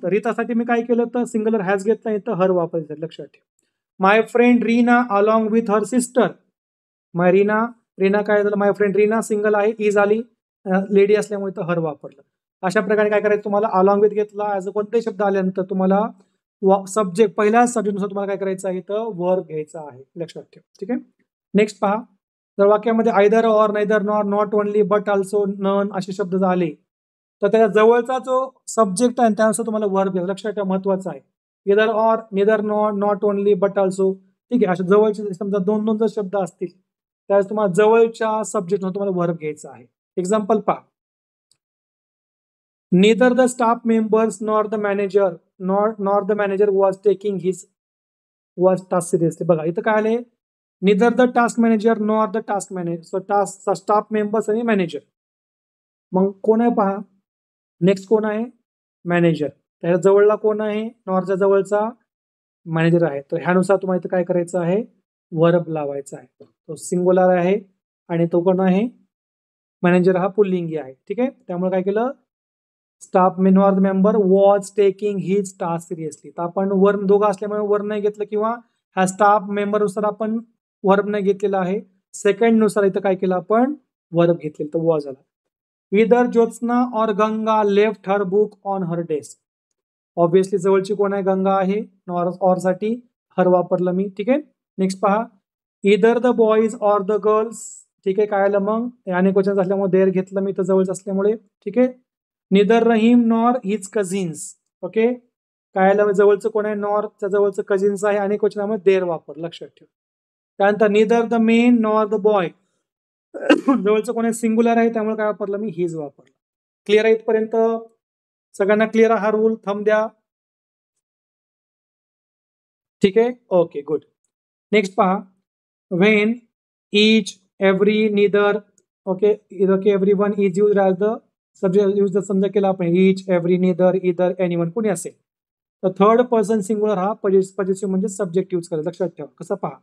तर रीतासाठी मी काय केलं, तर सिंगलर हॅज घेतला, इथं हर वापरायचं, लक्षात ठेवा. My friend Reena along with her sister, my Reena काय झालं, माय फ्रेंड रीना सिंगल आहे, इज आली, लेडी असल्यामुळे तर हर वापरलं. अशा प्रकारे काय करायचं, तुम्हाला अलॉंग विथ घेतला, ॲज कोणतेही शब्द आल्यानंतर तुम्हाला सब्जेक्ट पहिल्या सब्जेक्टनुसार तुम्हाला काय करायचं आहे, तर वर्ब घ्यायचा आहे, लक्षात ठेवा. ठीक आहे. नेक्स्ट पहा, जर वाक्यामध्ये either or, neither nor, not only, but also, none असे शब्द जर आले, तर त्याच्या जवळचा जो सब्जेक्ट आहे त्यानुसार तुम्हाला वर्ब घ्यायचा, लक्षात ठेवा, महत्वाचं आहे. Either or, neither not, not only, but also, ठीक आहे. अशा जवळचे समजा दोन दोन जर शब्द असतील, त्यावेळेस तुम्हाला जवळच्या सब्जेक्टवर तुम्हाला वर्ब घ्यायचा आहे. एक्झाम्पल पहा, neither the staff members nor the manager was taking his task seriously. बघा इथं काय आले, neither the task manager nor the task manager, so staff members आणि मॅनेजर. मग कोण आहे पहा, नेक्स्ट कोण आहे, मॅनेजर. त्याच्या जवळला कोण आहे, नॉरच्या जवळचा मॅनेजर आहे. तर ह्यानुसार तुम्हाला इथं काय करायचं आहे, वर्ब लावायचा आहे. तो सिंगुलर आहे आणि तो कोण आहे, मॅनेजर हा पुल्लिंगी आहे. ठीक आहे. त्यामुळे काय केलं, staff member was taking his task seriously. तर आपण वर्ब दोघं असल्यामुळे वर्ब नाही घेतलं, किंवा ह्या स्टाफ मेंबरनुसार आपण वर्ब नाही घेतलेला आहे. सेकंड नुसार इथं काय केलं, आपण वर्ब घेतलेलं, तर वॉज आला. इदर ज्योत्स्ना और Ganga left her book on her desk. Obviously जवळची कोण आहे, गंगा आहे, ऑर साठी हर वापरलं मी. ठीक आहे. नेक्स्ट पहा, either the boys or the girls. ठीक आहे. काय आलं मग, अनेक क्वेश्चन असल्यामुळे देर घेतलं मी, तर जवळच असल्यामुळे. ठीक आहे. Neither Rahim nor his cousins. Okay. काय आलं, जवळचं कोण आहे, नॉरच्या जवळचं कझिन्स आहे, अनेक क्वेश्चनामध्ये देर वापर, लक्षात ठेव. त्यानंतर neither the men nor the boy, जवळचं कोण आहे, सिंगुलर आहे, त्यामुळे काय वापरलं मी, हिज वापरलं. क्लिअर आहे इथपर्यंत सगळ्यांना, क्लिअर हा रूल, थंब द्या. ठीक आहे. Okay, good. नेक्स्ट पहा, when, each, every, neither. Okay. Every one is use as the subject. Use जर समजा केला आपण, each, every, neither, either, anyone कोणी असेल, तर थर्ड पर्सन सिंगुलर हा पॉझिटिव्ह म्हणजे सब्जेक्ट यूज करायचा, लक्षात ठेवा. कसं पहा,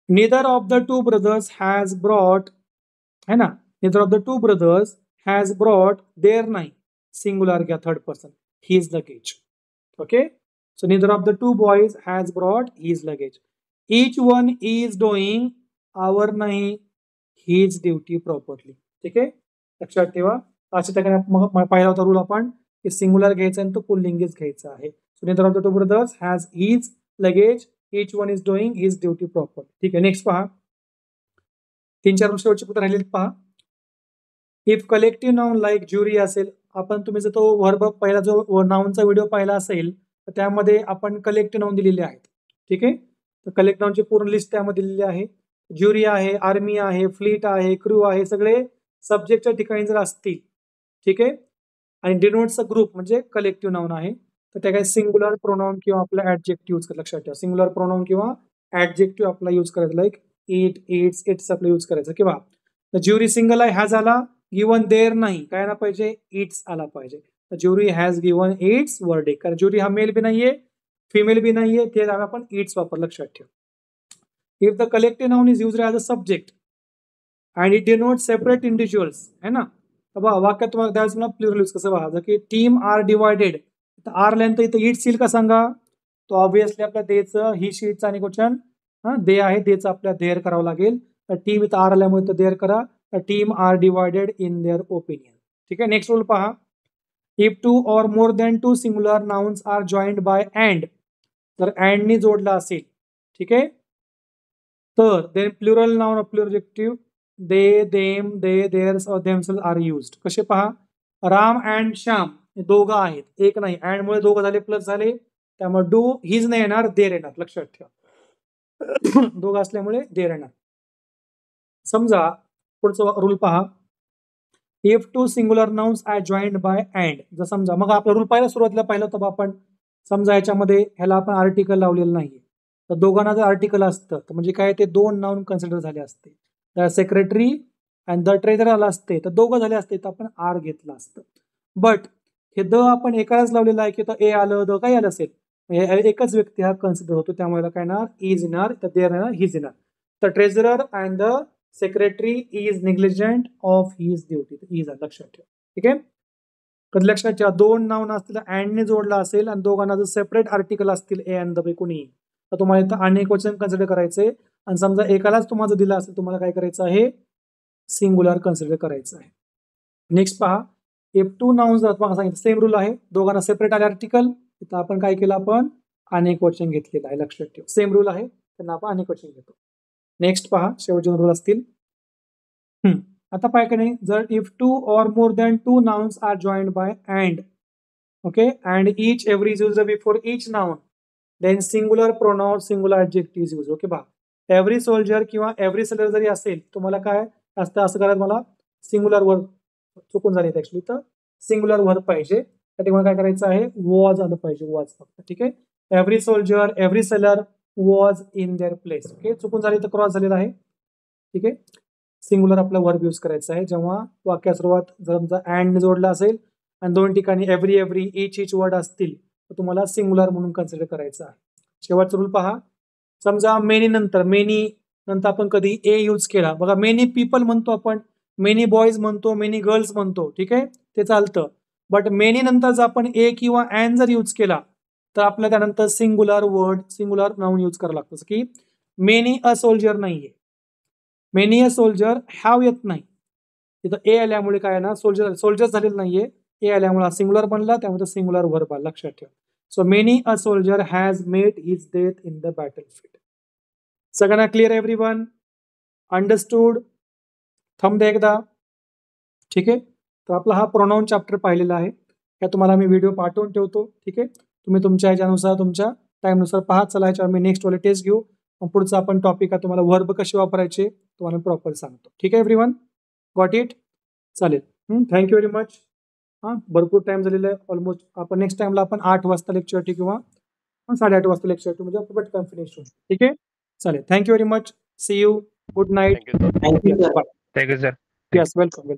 neither of the two brothers has brought, है ना, neither of the two brothers has brought their, नाही, सिंगुलर घ्या, third person, his luggage. Okay. So neither of the two boys has brought his luggage. Each one is doing our, नाही, his duty properly. ठीक आहे. लक्षात ठेवा. अशा ठिकाणी मग पहिला होता रूल आपण, की सिंगुलर घ्यायचा आणि तो पुल्लिंगीच घ्यायचा आहे. So neither of the two brothers has his luggage, each one is doing his duty proper. ठीक आहे. नेक्स्ट पहा, 3-4 शेवटचे पत्र राहिलेत पहा. If collective noun like jury असेल, आपण तुम्ही जर तो वर्ब पहिला जो नाउनचा व्हिडिओ पाहिला असेल, तर त्यामध्ये आपण कलेक्टिव्ह नाउन दिलेले आहेत. ठीक आहे. तर कलेक्टिव्ह नाउनची पूर्ण लिस्ट त्यामध्ये दिलेली आहे. ज्युरी आहे, आर्मी आहे, फ्लीट आहे, क्रू आहे, सगळे सब्जेक्टच्या ठिकाणी जर असतील, ठीक आहे, आणि डिनोट्सचा ग्रुप म्हणजे कलेक्टिव्ह नाउन आहे, तर त्या काही सिंगुलर प्रोनाउन किंवा आपला ऍडजेक्टिव्ह यूज कर, लक्षात ठेवा. सिंगुलर प्रोनाउन किंवा ऍडजेक्टिव्ह आपला यूज करायचा, लाईक इट, इट्स, इट्स आपला यूज करायचा. किंवा ज्युरी सिंगल आहे, हॅज आला, गिवन देअर नाही, काय आला पाहिजे, इट्स आला पाहिजे. तर jury has given it's verdict, कारण ज्युरी हा मेल बी नाहीये, फिमेल बी नाहीये, ते आपण इट्स वापर, लक्षात ठेवा. If the collective noun is used as a subject and it denotes separate individuals, है ना, तर बघा वाक्यात तुम्हाला त्यावेळेस मला प्लुरल यूज कसं बघा, जर की टीम आर डिवायडेड, तर आर लेंथ इथं इट्स येईल का सांगा, तो ऑब्व्हियसली आपल्या देचं, ही शीटचा आणि क्वेश्चन दे आहे, देचं आपल्या देअर करावं लागेल. तर टीम इथं आर आल्यामुळे तर देअर करा, तर team are divided in their opinion. ठीक आहे. नेक्स्ट रूल पहा, if 2 or more than 2 singular nouns are joined by and, जर अँडनी जोडला असेल, ठीक आहे, तर then plural noun of plural adjective they, them, they, theirs और देमसेल्स आर युज्ड. कसे पहा, राम अँड श्याम हे दोघं आहेत, एक नाही, अँड मुळे दोघं झाले, प्लस झाले, त्यामुळे डू हिज नाही येणार, देर येणार, लक्षात ठेवा. दोघं असल्यामुळे देर येणार. समजा पुढचा रूल पहा, if two singular nouns are joined by and. जर समजा मग आपला रूल सुरुवातीला पाहिलं होतं आपण, समजा याच्यामध्ये ह्याला आपण आर्टिकल लावलेलं नाहीये, तर दोघांना जर आर्टिकल असतं तर म्हणजे काय, ते दोन नाउन कन्सिडर झाले असते. The secretary and the treasurer आला असते तर दोघं झाले असते तर आपण आर घेतलं असतं. बट हे द आपण एकालाच लावलेलं आहे की ए आलं द काही आलं असेल, एकच व्यक्ती हा कन्सिडर होतो, त्यामुळे काय येणार, इज येणार, तर देअर येणार, हिज येणार. तर treasurer and the secretary is negligent of his duty, is लक्षात ठेवा. ठीक आहे, कधी लक्षात ठेवा, दोन नाउन असतील अँडने जोडला असेल आणि दोघांना जर सेपरेट आर्टिकल असतील ए अँड द कोणी, तर तुम्हाला इथं अनेक वचन कन्सिडर करायचे. आणि समजा एकालाच तुम्हाला दिलं असेल, तुम्हाला काय करायचं आहे, सिंग्युलर कन्सिडर करायचं आहे. नेक्स्ट पहा, इफ टू नाउन्स सांगितलं सेम रूल आहे, दोघांना सेपरेट आले आर्टिकल, तर आपण काय केलं, आपण अनेक वचन घेतलेलं आहे. लक्षात ठेवा, सेम रूल आहे त्यांना आपण अनेक वचन घेतो. नेक्स्ट पहा, शेवटचे रूल असतील. आता पाय का नाही, जर if two or more than two nouns are joined by and, okay, and each every is used before each noun, then singular pronoun singular adjective is use. Okay पहा, एव्हरी सोल्जर किंवा every sailor जरी असेल, तुम्हाला काय असतं, असं करायचं, मला सिंग्युलर वर्ब चुकून झाले ऍक्च्युली, तर सिंग्युलर वर्ब पाहिजे, त्या ठिकाणी काय करायचं आहे, वॉज आलं पाहिजे, वॉज फक्त. ठीक आहे, every soldier every seller was in their place. Okay, चुकून झाली तर क्रॉस झालेला आहे. ठीक आहे, सिंग्युलर आपला वर्ब यूज करायचा आहे जेव्हा वाक्या सुरुवात जर अँड जोडला असेल आणि दोन ठिकाणी एव्हरी इच वर्ड असतील, तर तुम्हाला सिंग्युलर म्हणून कन्सिडर करायचं आहे. शेवटचा रूल पहा, समजा मेनी नंतर आपण कधी ए यूज केला, बघा मेनी पीपल म्हणतो आपण, मेनी बॉयज म्हणतो, मेनी गर्ल्स म्हणतो. ठीक आहे, ते चालतं. बट मेनी नंतर जर आपण ए किंवा अँड जर यूज केला, तर आपल्याला त्यानंतर singular word singular noun use करावं लागतं. की मेनी अ सोल्जर नाहीये, मेनी अ सोल्जर हॅव येत नाही, तिथं ए आल्यामुळे काय ना, सोल्जर झालेलं नाहीये, ए आल्यामुळे सिंग्युलर बनला, त्यामुळे सिंग्युलर वर्ब आला. लक्षात ठेवा. So many a soldier has made his death in the battlefield. सगळ्यांना क्लिअर एव्हरीवन, अंडरस्टूड, थंब द्या एकदा. ठीक आहे, तर आपला हा प्रोनाउन चॅप्टर पाहिलेला आहे, या तुम्हाला मी व्हिडिओ पाठवून ठेवतो. ठीक आहे, तुम्ही तुमच्या ह्याच्यानुसार तुमच्या टाईमनुसार पाहत चला. ह्याच्यावर मी नेक्स्ट वाले टेस्ट घेऊ, मग पुढचा आपण टॉपिक आहे, तुम्हाला वर्ब कसे वापरायचे तुम्हाला प्रॉपर सांगतो. ठीक आहे एव्हरीवन, गॉट इट, चालेल. Thank you very much. हां, भरपूर टाइम झालेला आहे ऑलमोस्ट. आपण नेक्स्ट टाइमला आपण 8 वाजता लेक्चर ठेवू किंवा 8:30 वाजता लेक्चर ठेवू, म्हणजे आपण पटकन फिनिश होऊ. ठीक आहे, चालेल. Thank you very much, see you, good night. Thank you sir. Bye. Thank you, sir. Yes, welcome.